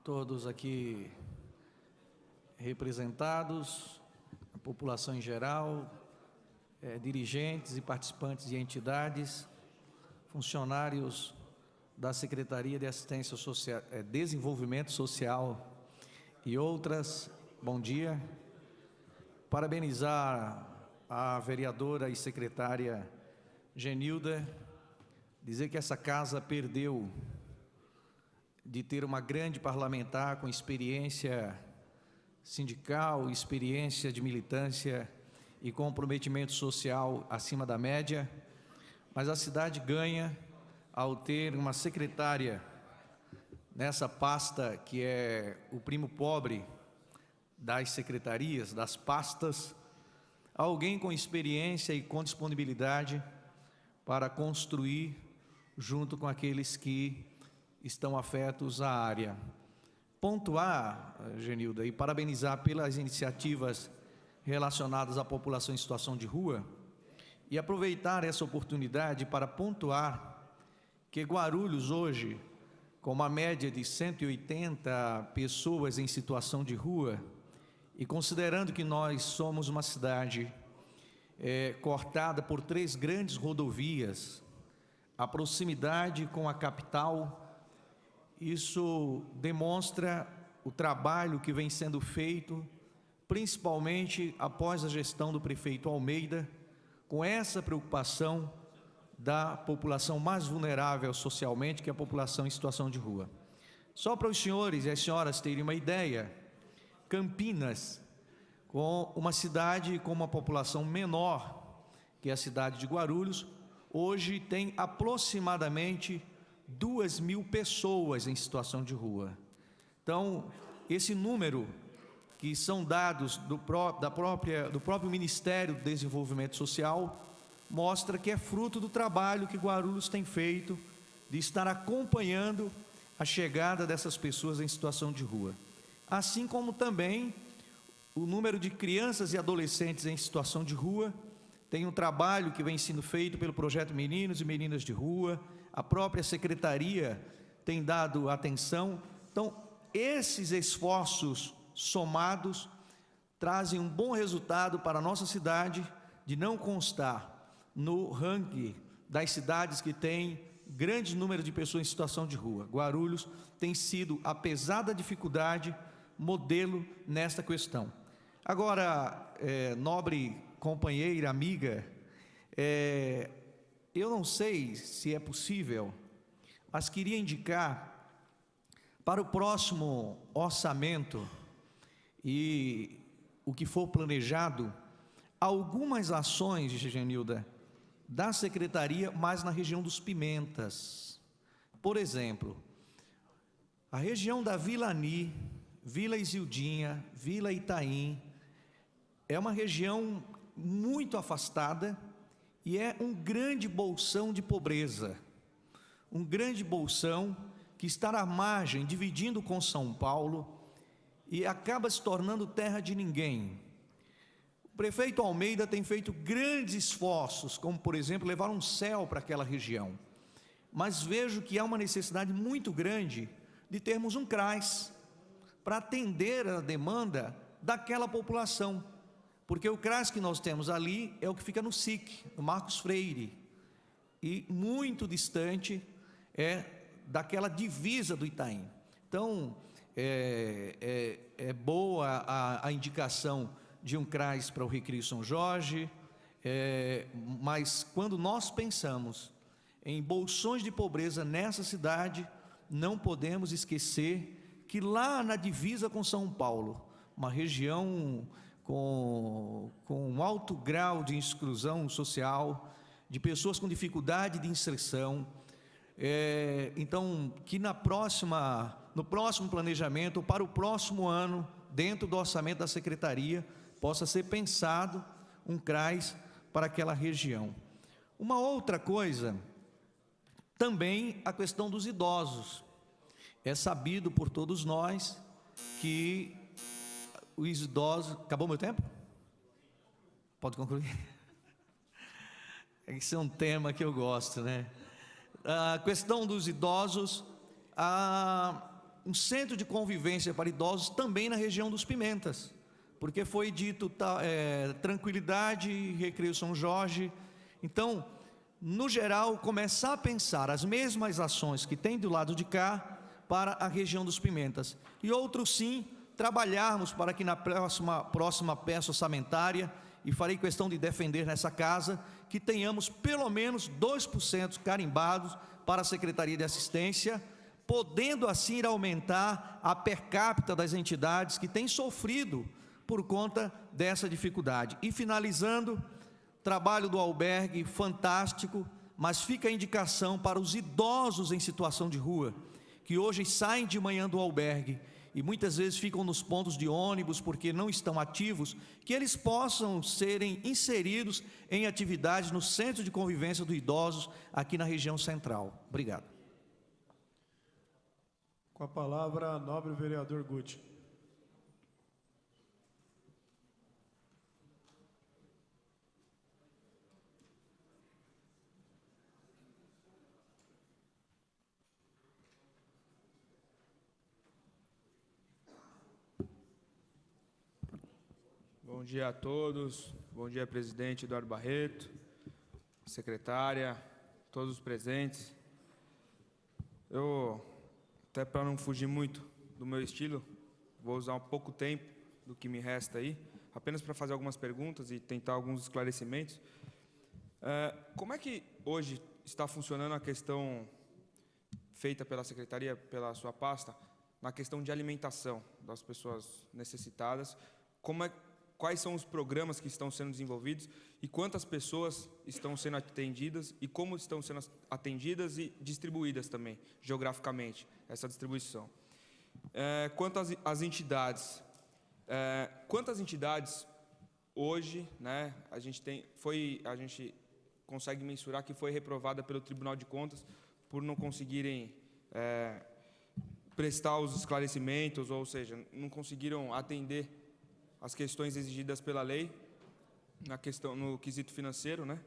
todos aqui representados, a população em geral, dirigentes e participantes de entidades, funcionários da Secretaria de Assistência Social, Desenvolvimento Social e outras, bom dia. Parabenizar a vereadora e secretária Genilda, dizer que essa casa perdeu de ter uma grande parlamentar com experiência sindical, experiência de militância e comprometimento social acima da média, mas a cidade ganha ao ter uma secretária nessa pasta que é o primo pobre das secretarias, das pastas, alguém com experiência e com disponibilidade para construir junto com aqueles que estão afetos à área. Pontuar, Genilda, e parabenizar pelas iniciativas relacionadas à população em situação de rua e aproveitar essa oportunidade para pontuar que Guarulhos hoje, com uma média de 180 pessoas em situação de rua, e considerando que nós somos uma cidade cortada por 3 grandes rodovias, a proximidade com a capital, isso demonstra o trabalho que vem sendo feito, principalmente após a gestão do prefeito Almeida, com essa preocupação da população mais vulnerável socialmente, que é a população em situação de rua. Só para os senhores e as senhoras terem uma ideia, Campinas, com uma cidade com uma população menor que a cidade de Guarulhos, hoje tem aproximadamente 2.000 pessoas em situação de rua. Então, esse número, que são dados do próprio Ministério do Desenvolvimento Social, mostra que é fruto do trabalho que Guarulhos tem feito de estar acompanhando a chegada dessas pessoas em situação de rua. Assim como também o número de crianças e adolescentes em situação de rua, tem um trabalho que vem sendo feito pelo projeto Meninos e Meninas de Rua, a própria secretaria tem dado atenção. Então, esses esforços somados trazem um bom resultado para a nossa cidade, de não constar no ranking das cidades que têm grande número de pessoas em situação de rua. Guarulhos tem sido, apesar da dificuldade, modelo nesta questão. Agora, nobre companheira, amiga, eu não sei se é possível, mas queria indicar para o próximo orçamento e o que for planejado, algumas ações, Genilda, da Secretaria, mas na região dos Pimentas. Por exemplo, a região da Vila Ani, Vila Isildinha, Vila Itaim, é uma região muito afastada e é um grande bolsão de pobreza, um grande bolsão que está à margem, dividindo com São Paulo, e acaba se tornando terra de ninguém. O prefeito Almeida tem feito grandes esforços, como por exemplo levar um céu para aquela região, mas vejo que há uma necessidade muito grande de termos um CRAS para atender a demanda daquela população, porque o CRAS que nós temos ali é o que fica no SIC, no Marcos Freire, e muito distante daquela divisa do Itaim. Então, é boa a indicação de um CRAS para o Recreio São Jorge, mas quando nós pensamos em bolsões de pobreza nessa cidade, não podemos esquecer que lá na divisa com São Paulo, uma região com um alto grau de exclusão social, de pessoas com dificuldade de inserção, então, que no próximo planejamento, para o próximo ano, dentro do orçamento da Secretaria, possa ser pensado um CRAS para aquela região. Uma outra coisa, também a questão dos idosos. É sabido por todos nós que os idosos... Acabou meu tempo? Pode concluir? Esse é um tema que eu gosto, né? A questão dos idosos, um centro de convivência para idosos também na região dos Pimentas, porque foi dito Tranquilidade, Recreio São Jorge. Então, no geral, começar a pensar as mesmas ações que tem do lado de cá para a região dos Pimentas, e outros sim, trabalharmos para que na próxima peça orçamentária, e farei questão de defender nessa casa, que tenhamos pelo menos 2% carimbados para a Secretaria de Assistência, podendo assim ir aumentar a per capita das entidades que têm sofrido por conta dessa dificuldade. E finalizando, trabalho do albergue fantástico, mas fica a indicação para os idosos em situação de rua, que hoje saem de manhã do albergue e muitas vezes ficam nos pontos de ônibus porque não estão ativos, que eles possam serem inseridos em atividades no Centro de Convivência dos Idosos aqui na região central. Obrigado.
Com a palavra, nobre vereador Guti.
Bom dia a todos, bom dia presidente Eduardo Barreto, secretária, todos os presentes. Eu, até para não fugir muito do meu estilo, vou usar um pouco tempo do que me resta aí, apenas para fazer algumas perguntas e tentar alguns esclarecimentos. Como é que hoje está funcionando a questão feita pela secretaria, pela sua pasta, na questão de alimentação das pessoas necessitadas? Quais são os programas que estão sendo desenvolvidos e quantas pessoas estão sendo atendidas e como estão sendo atendidas e distribuídas também, geograficamente, essa distribuição. Quanto às entidades, quantas entidades hoje, né, a gente consegue mensurar que foi reprovada pelo Tribunal de Contas por não conseguirem prestar os esclarecimentos, ou seja, não conseguiram atender as questões exigidas pela lei no quesito financeiro, né?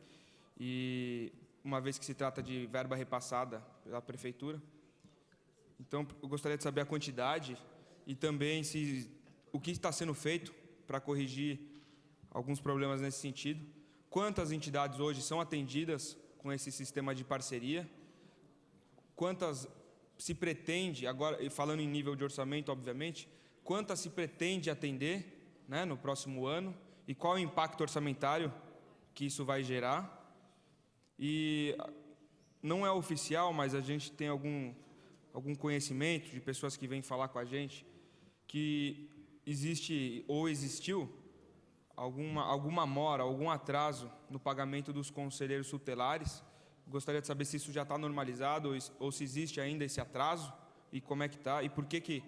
E uma vez que se trata de verba repassada pela prefeitura. Então, eu gostaria de saber a quantidade e também o que está sendo feito para corrigir alguns problemas nesse sentido. Quantas entidades hoje são atendidas com esse sistema de parceria? Quantas se pretende, agora falando em nível de orçamento, obviamente, quantas se pretende atender, né, no próximo ano, e qual é o impacto orçamentário que isso vai gerar? E não é oficial, mas a gente tem algum conhecimento de pessoas que vêm falar com a gente que existe ou existiu alguma mora, algum atraso no pagamento dos conselheiros tutelares. Gostaria de saber se isso já está normalizado ou se existe ainda esse atraso e como é que está e por que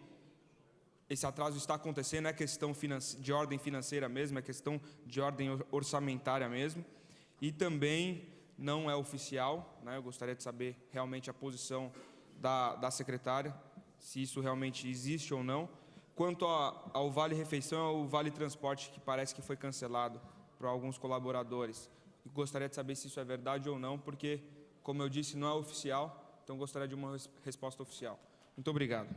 esse atraso está acontecendo. É questão de ordem financeira mesmo, é questão de ordem orçamentária mesmo. E também não é oficial, né? Eu gostaria de saber realmente a posição da secretária, se isso realmente existe ou não. Quanto ao Vale Refeição, ao Vale Transporte, que parece que foi cancelado para alguns colaboradores. Eu gostaria de saber se isso é verdade ou não, porque, como eu disse, não é oficial, então gostaria de uma resposta oficial. Muito obrigado.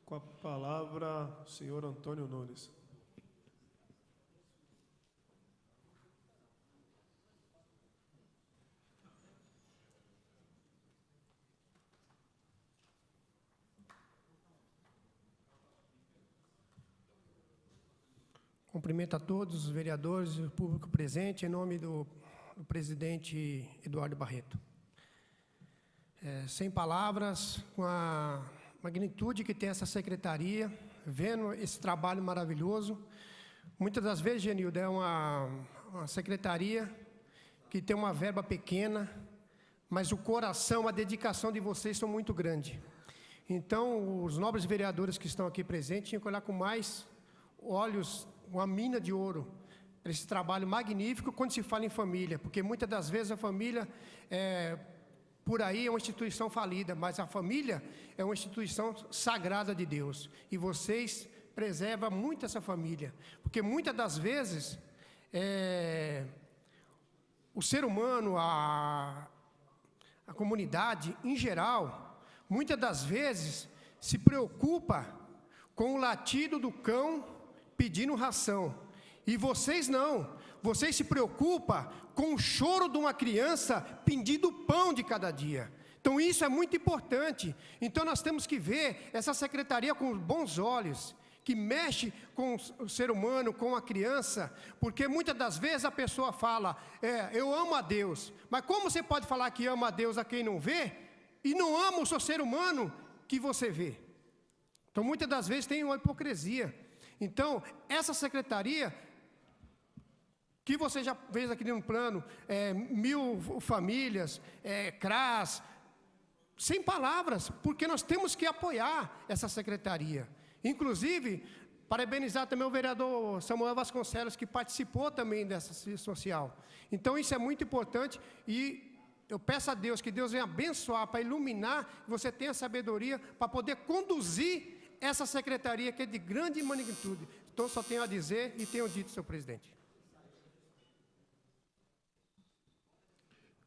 Com a palavra, o senhor Antônio Nunes.
Cumprimento a todos os vereadores e o público presente, em nome do presidente Eduardo Barreto. Sem palavras, com a magnitude que tem essa secretaria, vendo esse trabalho maravilhoso. Muitas das vezes, Genildo, é uma secretaria que tem uma verba pequena, mas o coração, a dedicação de vocês são muito grande. Então, os nobres vereadores que estão aqui presentes tinham que olhar com mais olhos, uma mina de ouro, para esse trabalho magnífico quando se fala em família, porque muitas das vezes a família por aí é uma instituição falida, mas a família é uma instituição sagrada de Deus. E vocês preservam muito essa família, porque muitas das vezes o ser humano, a comunidade em geral, muitas das vezes se preocupa com o latido do cão pedindo ração. E vocês não. Vocês se preocupam com o choro de uma criança pedindo pão de cada dia. Então, isso é muito importante. Então, nós temos que ver essa secretaria com bons olhos, que mexe com o ser humano, com a criança, porque muitas das vezes a pessoa fala, eu amo a Deus, mas como você pode falar que ama a Deus a quem não vê, e não ama o seu ser humano que você vê? Então, muitas das vezes tem uma hipocrisia. Então, essa secretaria que você já fez aqui no plano, 1.000 famílias, CRAS, sem palavras, porque nós temos que apoiar essa secretaria. Inclusive, parabenizar também o vereador Samuel Vasconcelos, que participou também dessa assistência social. Então, isso é muito importante e eu peço a Deus que Deus venha abençoar, para iluminar, e você tenha sabedoria para poder conduzir essa secretaria, que é de grande magnitude. Então, só tenho a dizer e tenho dito, senhor presidente.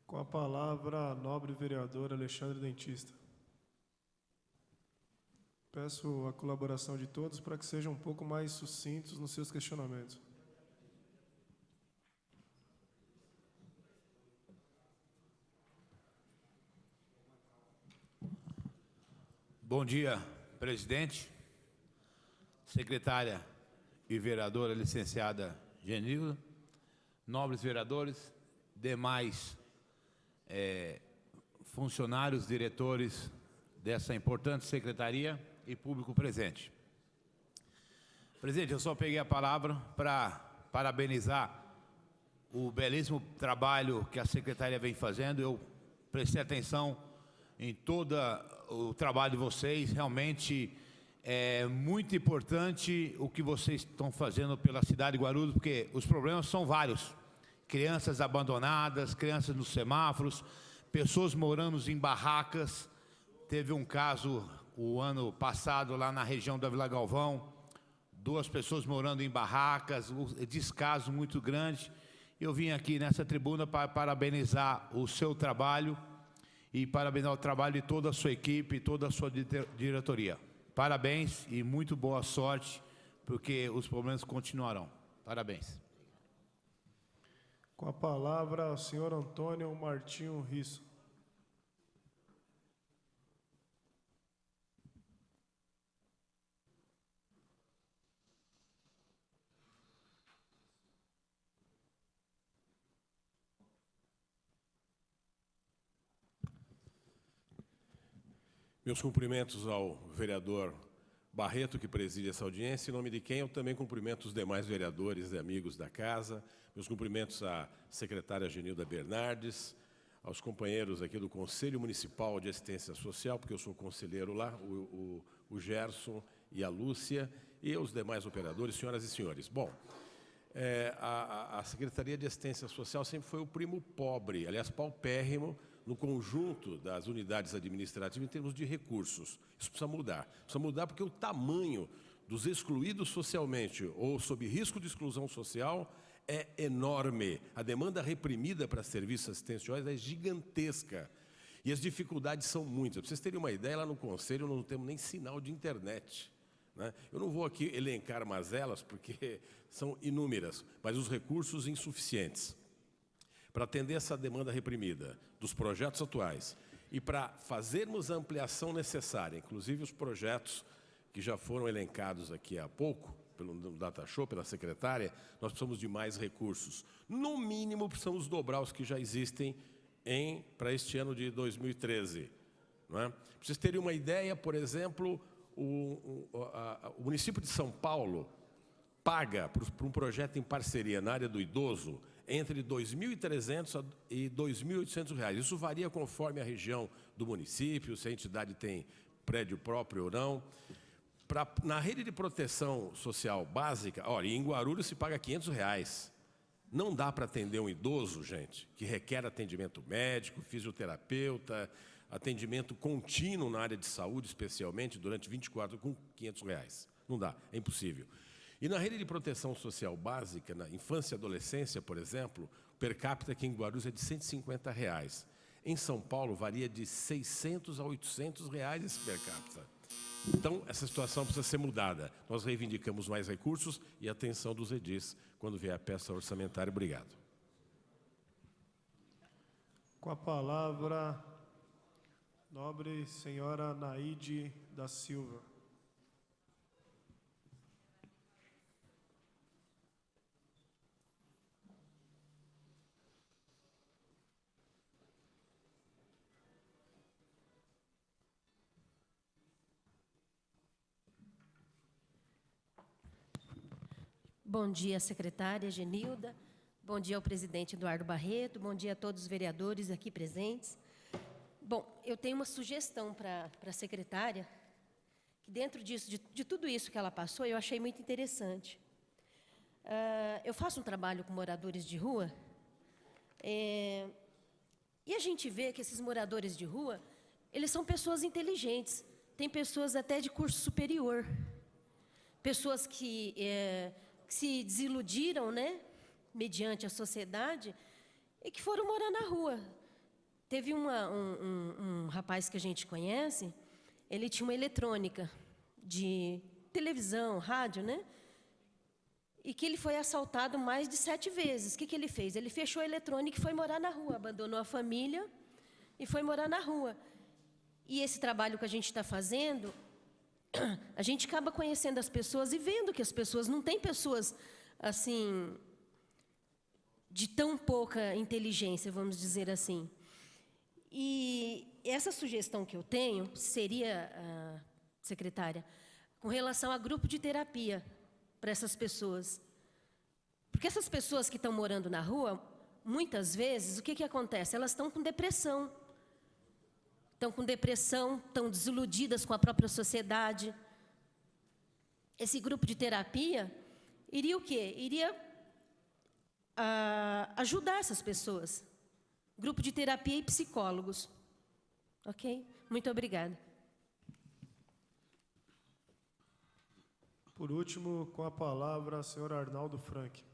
Com a palavra, a nobre vereador Alexandre Dentista. Peço a colaboração de todos para que sejam um pouco mais sucintos nos seus questionamentos.
Bom dia, presidente, secretária e vereadora licenciada Genilda, nobres vereadores, demais funcionários, diretores dessa importante secretaria e público presente. Presidente, eu só peguei a palavra para parabenizar o belíssimo trabalho que a secretaria vem fazendo. Eu prestei atenção em todo o trabalho de vocês. Realmente é muito importante o que vocês estão fazendo pela cidade de Guarulhos, porque os problemas são vários. Crianças abandonadas, crianças nos semáforos, pessoas morando em barracas. Teve um caso o ano passado lá na região da Vila Galvão, 2 pessoas morando em barracas, um descaso muito grande. Eu vim aqui nessa tribuna para parabenizar o seu trabalho e parabenizar o trabalho de toda a sua equipe e toda a sua diretoria. Parabéns e muito boa sorte, porque os problemas continuarão. Parabéns.
Com a palavra, o senhor Antônio Martinho Risso.
Meus cumprimentos ao vereador Barreto, que preside essa audiência, em nome de quem eu também cumprimento os demais vereadores e amigos da casa, meus cumprimentos à secretária Genilda Bernardes, aos companheiros aqui do Conselho Municipal de Assistência Social, porque eu sou conselheiro lá, o Gerson e a Lúcia, e aos demais operadores, senhoras e senhores. Bom, a Secretaria de Assistência Social sempre foi o primo pobre, aliás, paupérrimo, no conjunto das unidades administrativas em termos de recursos. Isso precisa mudar. Precisa mudar porque o tamanho dos excluídos socialmente ou sob risco de exclusão social é enorme. A demanda reprimida para serviços assistenciais é gigantesca. E as dificuldades são muitas. Para vocês terem uma ideia, lá no Conselho não temos nem sinal de internet, né? Eu não vou aqui elencar mazelas, porque são inúmeras, mas os recursos insuficientes. Para atender essa demanda reprimida dos projetos atuais e para fazermos a ampliação necessária, inclusive os projetos que já foram elencados aqui há pouco, pelo Data Show, pela secretária, nós precisamos de mais recursos. No mínimo, precisamos dobrar os que já existem para este ano de 2013. Não é? Para vocês terem uma ideia, por exemplo, o município de São Paulo paga por um projeto em parceria na área do idoso entre R$ 2.300 e R$ 2.800. Isso varia conforme a região do município, se a entidade tem prédio próprio ou não. Na rede de proteção social básica, olha, em Guarulhos se paga R$ 500. Não dá para atender um idoso, gente, que requer atendimento médico, fisioterapeuta, atendimento contínuo na área de saúde, especialmente, durante 24 com R$ 500. Não dá, é impossível. E na rede de proteção social básica, na infância e adolescência, por exemplo, o per capita aqui em Guarulhos é de R$ 150. Em São Paulo, varia de R$ 600 a R$ 800 esse per capita. Então, essa situação precisa ser mudada. Nós reivindicamos mais recursos e atenção dos edis quando vier a peça orçamentária. Obrigado.
Com a palavra, nobre senhora Naide da Silva.
Bom dia, secretária Genilda, Bom dia ao presidente Eduardo Barreto, bom dia a todos os vereadores aqui presentes. Bom, eu tenho uma sugestão para a secretária, que dentro disso, de tudo isso que ela passou, eu achei muito interessante. Eu faço um trabalho com moradores de rua, e a gente vê que esses moradores de rua, eles são pessoas inteligentes, tem pessoas até de curso superior, pessoas que se desiludiram, né, mediante a sociedade, e que foram morar na rua. Teve um rapaz que a gente conhece, ele tinha uma eletrônica de televisão, rádio, né? E que ele foi assaltado mais de 7 vezes. O que ele fez? Ele fechou a eletrônica e foi morar na rua, abandonou a família e foi morar na rua. E esse trabalho que a gente está fazendo, a gente acaba conhecendo as pessoas e vendo que as pessoas, não tem pessoas, assim, de tão pouca inteligência, vamos dizer assim. E essa sugestão que eu tenho seria, secretária, com relação a grupo de terapia para essas pessoas. Porque essas pessoas que estão morando na rua, muitas vezes, o que acontece? Elas estão com depressão. Estão com depressão, estão desiludidas com a própria sociedade. Esse grupo de terapia iria o quê? Iria ajudar essas pessoas. Grupo de terapia e psicólogos. Ok? Muito obrigada.
Por último, com a palavra, a senhora Arnaldo Franck.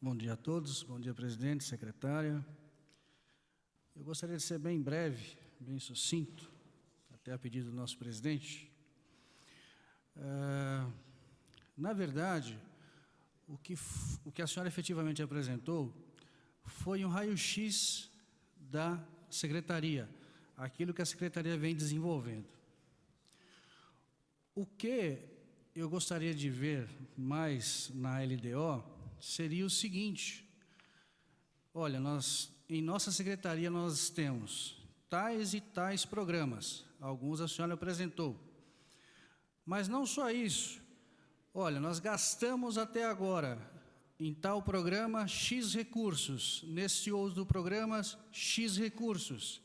Bom dia a todos, bom dia, presidente, secretária. Eu gostaria de ser bem breve, bem sucinto, até a pedido do nosso presidente. Na verdade, o que a senhora efetivamente apresentou foi um raio-x da secretaria, aquilo que a secretaria vem desenvolvendo. O que eu gostaria de ver mais na LDO seria o seguinte: olha, em nossa secretaria nós temos tais e tais programas, alguns a senhora apresentou, mas não só isso. Olha, nós gastamos até agora em tal programa X recursos, nesse outro programa X recursos,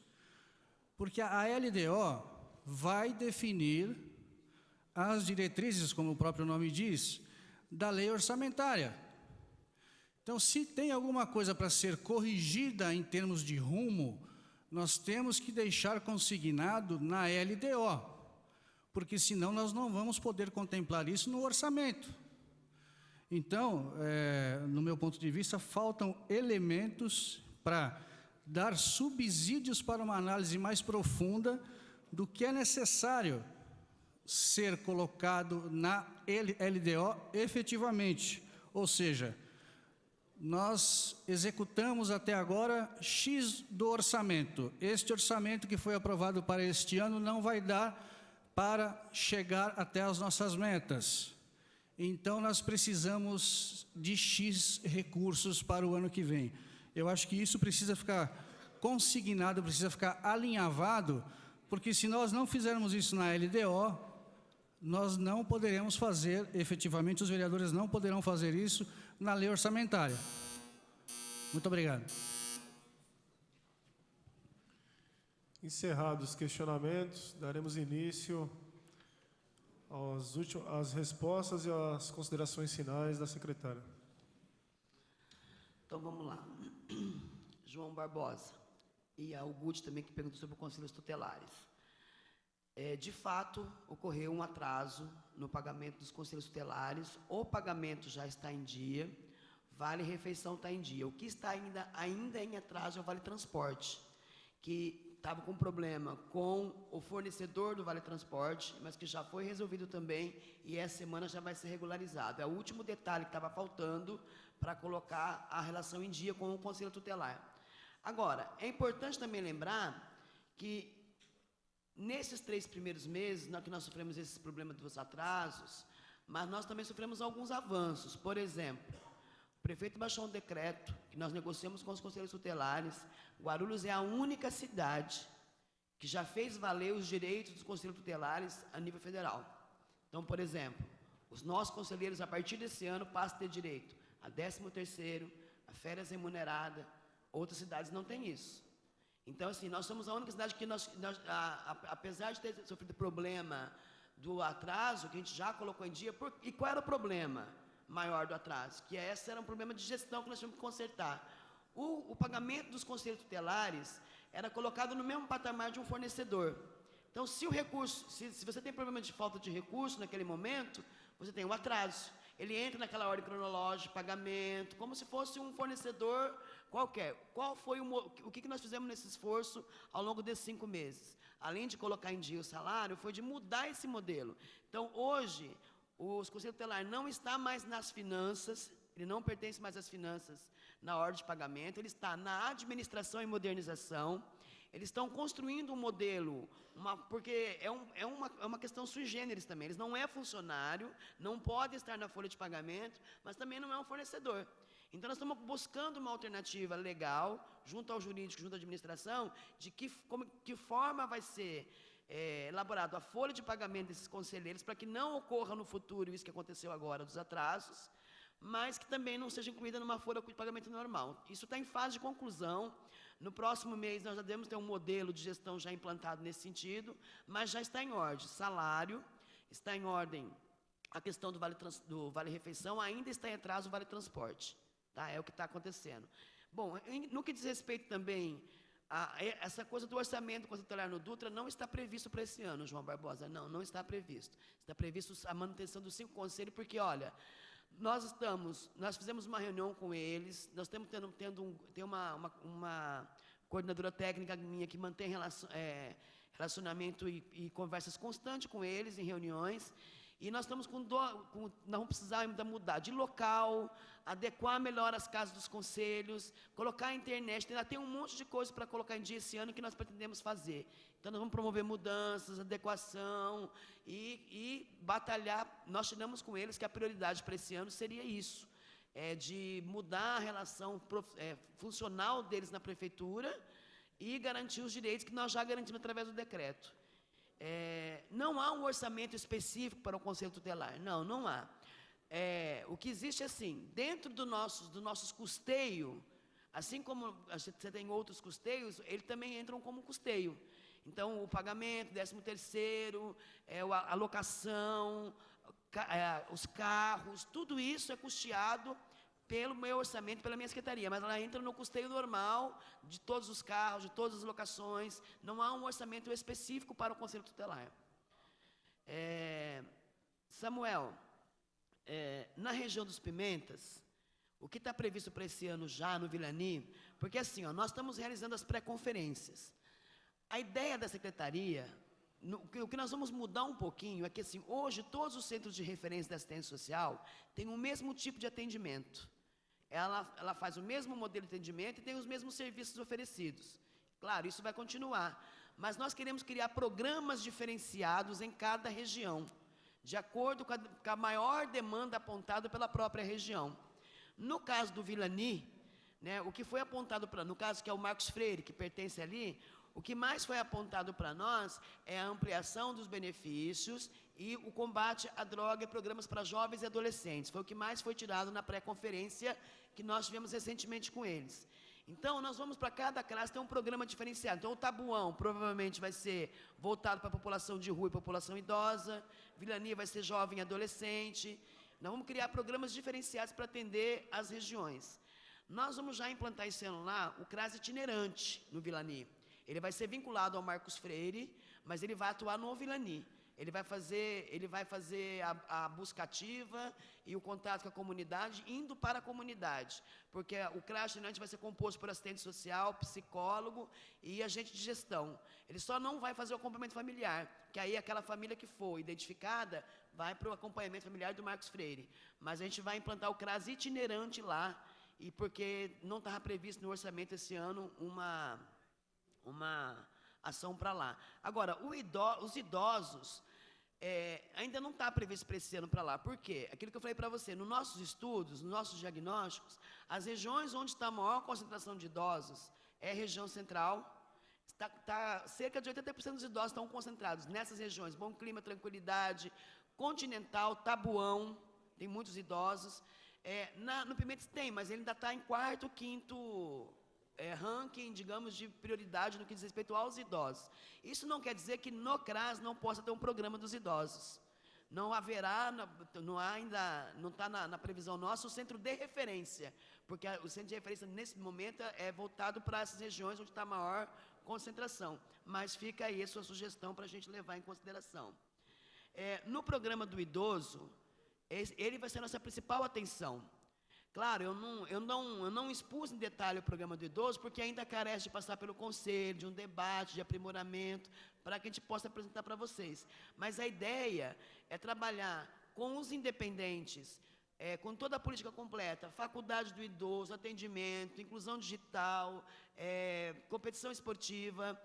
porque a LDO vai definir as diretrizes, como o próprio nome diz, da lei orçamentária. Então, se tem alguma coisa para ser corrigida em termos de rumo, nós temos que deixar consignado na LDO, porque senão nós não vamos poder contemplar isso no orçamento. Então, no meu ponto de vista, faltam elementos para dar subsídios para uma análise mais profunda do que é necessário ser colocado na LDO efetivamente, ou seja, nós executamos até agora X do orçamento. Este orçamento que foi aprovado para este ano não vai dar para chegar até as nossas metas. Então, nós precisamos de X recursos para o ano que vem. Eu acho que isso precisa ficar consignado, precisa ficar alinhavado, porque se nós não fizermos isso na LDO, nós não poderemos fazer, efetivamente, os vereadores não poderão fazer isso na lei orçamentária. Muito obrigado.
Encerrados os questionamentos, daremos início às respostas e às considerações finais da secretária.
Então, vamos lá. João Barbosa e a Auguste também, que perguntou sobre os conselhos tutelares. De fato, ocorreu um atraso no pagamento dos conselhos tutelares, o pagamento já está em dia, Vale Refeição está em dia. O que está ainda em atraso é o Vale Transporte, que estava com problema com o fornecedor do Vale Transporte, mas que já foi resolvido também e essa semana já vai ser regularizado. É o último detalhe que estava faltando para colocar a relação em dia com o Conselho Tutelar. Agora, é importante também lembrar que Nesses 3 primeiros meses, que nós sofremos esse problema dos atrasos, mas nós também sofremos alguns avanços. Por exemplo, o prefeito baixou um decreto que nós negociamos com os conselheiros tutelares. Guarulhos é a única cidade que já fez valer os direitos dos conselheiros tutelares a nível federal. Então, por exemplo, os nossos conselheiros, a partir desse ano, passam a ter direito a 13º, a férias remuneradas. Outras cidades não têm isso. Então, assim, nós somos a única cidade que, apesar de ter sofrido problema do atraso, que a gente já colocou em dia, e qual era o problema maior do atraso? Que esse era um problema de gestão que nós tínhamos que consertar. O pagamento dos conselheiros tutelares era colocado no mesmo patamar de um fornecedor. Então, se o recurso, se você tem problema de falta de recurso naquele momento, você tem o atraso. Ele entra naquela ordem cronológica de pagamento, como se fosse um fornecedor qualquer. Qual foi o que nós fizemos nesse esforço ao longo desses 5 meses? Além de colocar em dia o salário, foi de mudar esse modelo. Então, hoje, os conselheiros tutelares não está mais nas finanças, ele não pertence mais às finanças na ordem de pagamento, ele está na administração e modernização. Eles estão construindo um modelo, porque é uma questão sui generis também. Eles não é funcionário, não pode estar na folha de pagamento, mas também não é um fornecedor. Então, nós estamos buscando uma alternativa legal, junto ao jurídico, junto à administração, de que forma vai ser elaborado a folha de pagamento desses conselheiros, para que não ocorra no futuro isso que aconteceu agora, dos atrasos, mas que também não seja incluída numa folha de pagamento normal. Isso está em fase de conclusão. No próximo mês, nós já devemos ter um modelo de gestão já implantado nesse sentido, mas já está em ordem. Salário, está em ordem a questão do vale-refeição, ainda está em atraso o vale-transporte. Tá? É o que está acontecendo. Bom, no que diz respeito também a essa coisa do orçamento do Conselho Tutelar no Dutra, não está previsto para esse ano, João Barbosa. Não está previsto. Está previsto a manutenção dos 5 conselhos, porque, olha, nós fizemos uma reunião com eles, nós estamos tem uma coordenadora técnica minha que mantém relacionamento e conversas constantes com eles em reuniões, e nós estamos nós vamos precisar ainda mudar de local, adequar melhor as casas dos conselhos, colocar a internet, ainda tem um monte de coisa para colocar em dia esse ano que nós pretendemos fazer. Então, nós vamos promover mudanças, adequação e batalhar. Nós tiramos com eles que a prioridade para esse ano seria isso, de mudar a relação funcional deles na prefeitura e garantir os direitos que nós já garantimos através do decreto. Não há um orçamento específico para o Conselho Tutelar, não há. O que existe, assim, dentro dos nossos custeios, assim como você tem outros custeios, eles também entram como custeio. Então, o pagamento, 13º, a locação, os carros, tudo isso é custeado pelo meu orçamento, pela minha secretaria, mas ela entra no custeio normal de todos os carros, de todas as locações. Não há um orçamento específico para o Conselho Tutelar. Samuel, na região dos Pimentas, o que está previsto para esse ano já no Vilani, porque assim, nós estamos realizando as pré-conferências. A ideia da secretaria, o que nós vamos mudar um pouquinho, é que assim, hoje todos os centros de referência da assistência social têm o mesmo tipo de atendimento. Ela faz o mesmo modelo de atendimento e tem os mesmos serviços oferecidos. Claro, isso vai continuar, mas nós queremos criar programas diferenciados em cada região, de acordo com a maior demanda apontada pela própria região. No caso do Vilani, né, o que foi apontado no caso que é o Marcos Freire, que pertence ali, o que mais foi apontado para nós é a ampliação dos benefícios e o combate à droga e programas para jovens e adolescentes. Foi o que mais foi tirado na pré-conferência que nós tivemos recentemente com eles. Então, nós vamos para cada classe ter um programa diferenciado. Então, o Tabuão provavelmente vai ser voltado para a população de rua e população idosa. Vilani vai ser jovem e adolescente. Nós vamos criar programas diferenciados para atender as regiões. Nós vamos já implantar esse ano lá o CRAS itinerante no Vilani. Ele vai ser vinculado ao Marcos Freire, mas ele vai atuar no Vilani. Ele vai fazer a busca ativa e o contato com a comunidade, indo para a comunidade, porque o CRAS itinerante vai ser composto por assistente social, psicólogo e agente de gestão. Ele só não vai fazer o acompanhamento familiar, que aí aquela família que for identificada vai para o acompanhamento familiar do Marcos Freire. Mas a gente vai implantar o CRAS itinerante lá, e porque não estava previsto no orçamento esse ano uma ação para lá. Agora, os idosos, ainda não está previsto para esse ano para lá. Por quê? Aquilo que eu falei para você, nos nossos estudos, nos nossos diagnósticos, as regiões onde está a maior concentração de idosos é a região central. Cerca de 80% dos idosos estão concentrados nessas regiões. Bom Clima, Tranquilidade, Continental, Tabuão, tem muitos idosos. No Pimentas tem, mas ele ainda está em quarto, quinto ranking, digamos, de prioridade no que diz respeito aos idosos. Isso não quer dizer que no CRAS não possa ter um programa dos idosos. Não haverá, não está na previsão nossa o centro de referência, porque o centro de referência, nesse momento, é voltado para essas regiões onde está a maior concentração. Mas fica aí a sua sugestão para a gente levar em consideração. No programa do idoso, ele vai ser a nossa principal atenção. Claro, eu não expus em detalhe o programa do idoso, porque ainda carece de passar pelo conselho, de um debate, de aprimoramento, para que a gente possa apresentar para vocês. Mas a ideia é trabalhar com os independentes, com toda a política completa, faculdade do idoso, atendimento, inclusão digital, competição esportiva,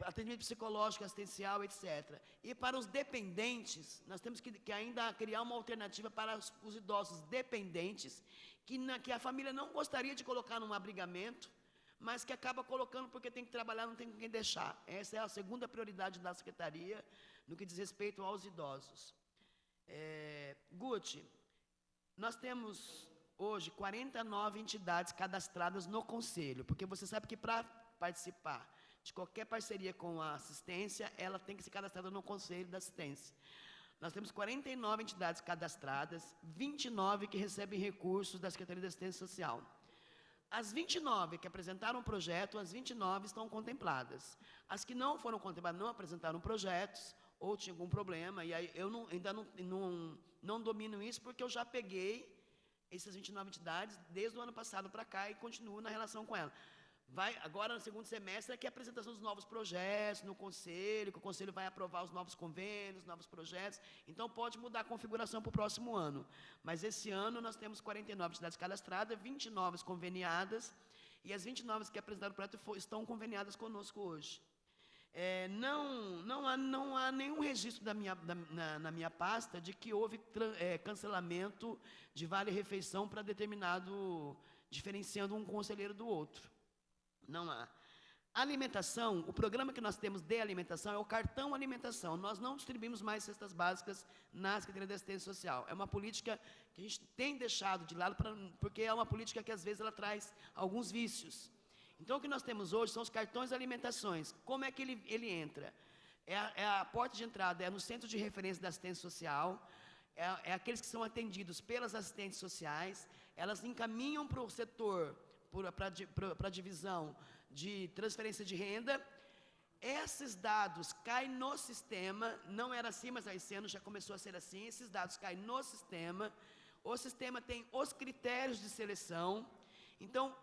atendimento psicológico, assistencial, etc. E para os dependentes, nós temos que ainda criar uma alternativa para os idosos dependentes, que a família não gostaria de colocar num abrigamento, mas que acaba colocando porque tem que trabalhar, não tem com quem deixar. Essa é a segunda prioridade da Secretaria no que diz respeito aos idosos. Guti, nós temos hoje 49 entidades cadastradas no Conselho, porque você sabe que para participar de qualquer parceria com a assistência, ela tem que ser cadastrada no Conselho da Assistência. Nós temos 49 entidades cadastradas, 29 que recebem recursos da Secretaria de Assistência Social. As 29 que apresentaram o projeto, as 29 estão contempladas. As que não foram contempladas, não apresentaram projetos, ou tinham algum problema, e aí eu ainda não domino isso, porque eu já peguei essas 29 entidades desde o ano passado para cá e continuo na relação com ela. Agora, no segundo semestre, é que a apresentação dos novos projetos no Conselho, que o Conselho vai aprovar os novos convênios, novos projetos, então pode mudar a configuração para o próximo ano. Mas esse ano nós temos 49 entidades cadastradas, 29 conveniadas, e as 29 que apresentaram o projeto estão conveniadas conosco hoje. Não há nenhum registro na minha pasta de que houve cancelamento de vale-refeição para determinado, diferenciando um conselheiro do outro. Não há. Alimentação, o programa que nós temos de alimentação é o cartão alimentação. Nós não distribuímos mais cestas básicas na Secretaria de Assistência Social. É uma política que a gente tem deixado de lado, porque é uma política que, às vezes, ela traz alguns vícios. Então, o que nós temos hoje são os cartões de alimentações. Como é que ele entra? A porta de entrada é no Centro de Referência da Assistência Social, é aqueles que são atendidos pelas assistentes sociais, elas encaminham para o setor, para a divisão de transferência de renda. Esses dados caem no sistema, não era assim, mas esse ano já começou a ser assim, esses dados caem no sistema, o sistema tem os critérios de seleção, então,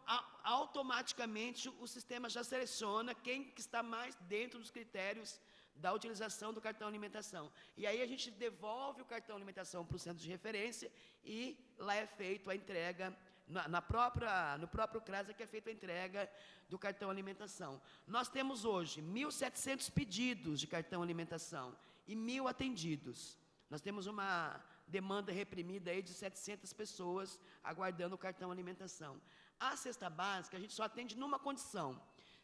automaticamente, o sistema já seleciona quem que está mais dentro dos critérios da utilização do cartão alimentação. E aí a gente devolve o cartão alimentação para o centro de referência e lá é feita a entrega, no próprio CRAS é que é feita a entrega do cartão alimentação. Nós temos hoje 1.700 pedidos de cartão alimentação e 1.000 atendidos. Nós temos uma demanda reprimida aí de 700 pessoas aguardando o cartão alimentação. A cesta básica, a gente só atende numa condição.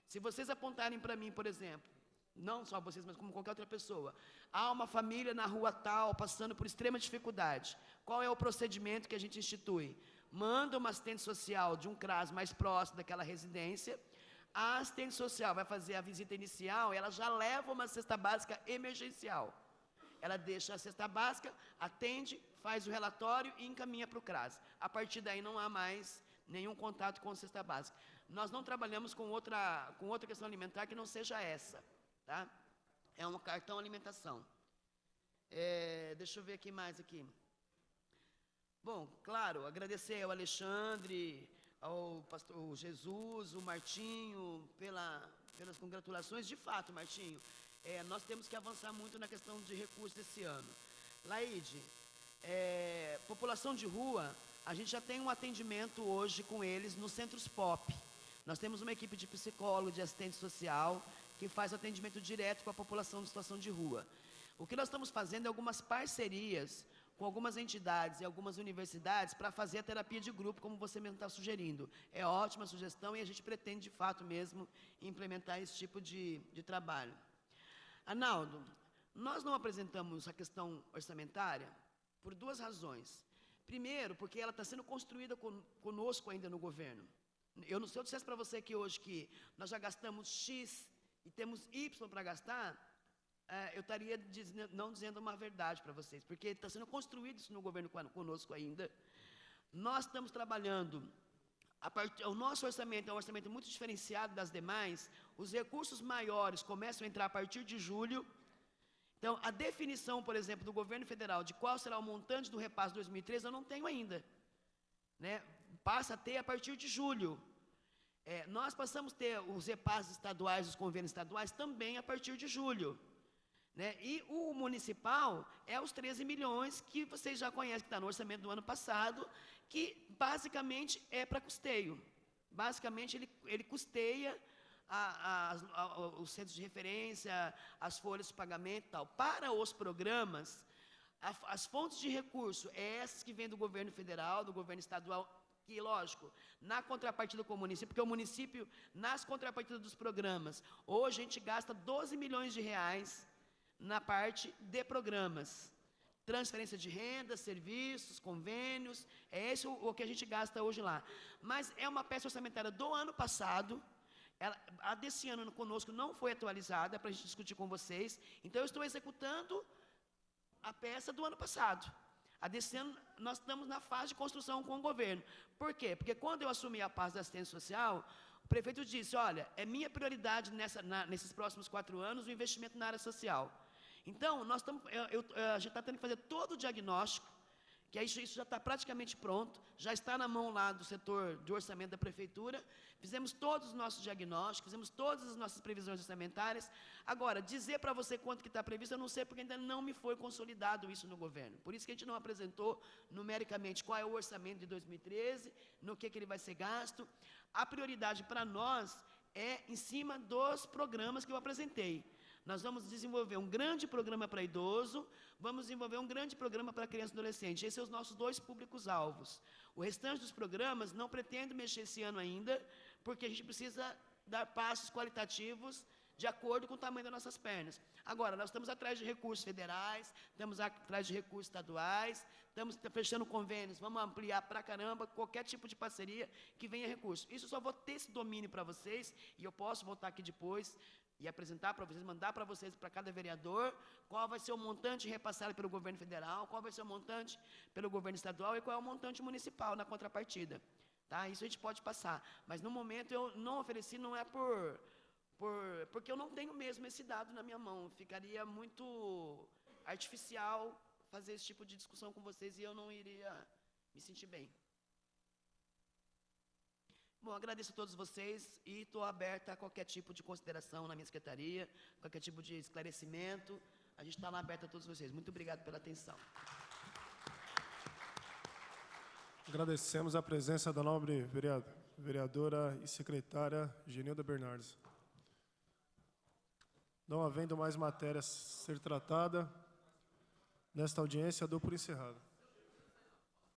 Se vocês apontarem para mim, por exemplo, não só vocês, mas como qualquer outra pessoa, há uma família na rua tal, passando por extrema dificuldade, qual é o procedimento que a gente institui? Manda uma assistente social de um CRAS mais próximo daquela residência, a assistente social vai fazer a visita inicial, ela já leva uma cesta básica emergencial. Ela deixa a cesta básica, atende, faz o relatório e encaminha para o CRAS. A partir daí não há mais nenhum contato com a cesta básica. Nós não trabalhamos com outra questão alimentar que não seja essa. Tá? É um cartão alimentação. Deixa eu ver aqui mais aqui. Bom, claro, agradecer ao Alexandre, ao pastor Jesus, o Martinho, pelas congratulações. De fato, Martinho, nós temos que avançar muito na questão de recursos esse ano. Laide, população de rua, a gente já tem um atendimento hoje com eles nos centros POP. Nós temos uma equipe de psicólogo, de assistente social, que faz o atendimento direto com a população em situação de rua. O que nós estamos fazendo é algumas parcerias com algumas entidades e algumas universidades para fazer a terapia de grupo, como você mesmo está sugerindo. É ótima sugestão e a gente pretende, de fato mesmo, implementar esse tipo de trabalho. Arnaldo, nós não apresentamos a questão orçamentária por duas razões. Primeiro, porque ela está sendo construída conosco ainda no governo. Se eu dissesse para você que hoje que nós já gastamos X e temos Y para gastar, eu estaria não dizendo uma verdade para vocês, porque está sendo construído isso no governo conosco ainda. Nós estamos trabalhando, o nosso orçamento é um orçamento muito diferenciado das demais, os recursos maiores começam a entrar a partir de julho. Então, a definição, por exemplo, do governo federal de qual será o montante do repasse de 2013, eu não tenho ainda. Né? Passa a ter a partir de julho. Nós passamos a ter os repasses estaduais, os convênios estaduais, também a partir de julho. Né? E o municipal é os 13 milhões que vocês já conhecem, que está no orçamento do ano passado, que basicamente é para custeio. Basicamente, ele custeia os centros de referência, as folhas de pagamento e tal. Para os programas, as fontes de recurso, essas que vêm do governo federal, do governo estadual, que, lógico, na contrapartida com o município, porque o município, nas contrapartidas dos programas, hoje a gente gasta 12 milhões de reais na parte de programas. Transferência de renda, serviços, convênios, é esse o que a gente gasta hoje lá. Mas é uma peça orçamentária do ano passado, a desse ano conosco não foi atualizada para a gente discutir com vocês, então eu estou executando a peça do ano passado. A desse ano nós estamos na fase de construção com o governo. Por quê? Porque quando eu assumi a pasta da assistência social, o prefeito disse, olha, é minha prioridade nesses próximos 4 anos o investimento na área social. Então, a gente está tendo que fazer todo o diagnóstico, que isso já está praticamente pronto, já está na mão lá do setor de orçamento da prefeitura, fizemos todos os nossos diagnósticos, fizemos todas as nossas previsões orçamentárias. Agora, dizer para você quanto que está previsto, eu não sei, porque ainda não me foi consolidado isso no governo. Por isso que a gente não apresentou numericamente qual é o orçamento de 2013, no que ele vai ser gasto. A prioridade para nós é em cima dos programas que eu apresentei. Nós vamos desenvolver um grande programa para idoso, vamos desenvolver um grande programa para criança e adolescente. Esses são os nossos 2 públicos-alvos. O restante dos programas não pretendo mexer esse ano ainda, porque a gente precisa dar passos qualitativos de acordo com o tamanho das nossas pernas. Agora, nós estamos atrás de recursos federais, estamos atrás de recursos estaduais, estamos fechando convênios, vamos ampliar para caramba qualquer tipo de parceria que venha recurso. Isso só vou ter esse domínio para vocês, e eu posso voltar aqui depois e apresentar para vocês, mandar para vocês, para cada vereador, qual vai ser o montante repassado pelo governo federal, qual vai ser o montante pelo governo estadual e qual é o montante municipal na contrapartida. Tá? Isso a gente pode passar. Mas, no momento, eu não ofereci, não é porque eu não tenho mesmo esse dado na minha mão. Ficaria muito artificial fazer esse tipo de discussão com vocês e eu não iria me sentir bem. Bom, agradeço a todos vocês e estou aberta a qualquer tipo de consideração na minha secretaria, qualquer tipo de esclarecimento. A gente está aberto a todos vocês. Muito obrigado pela atenção.
Agradecemos a presença da nobre vereadora e secretária Genilda Bernardes. Não havendo mais matéria a ser tratada, nesta audiência, dou por encerrado.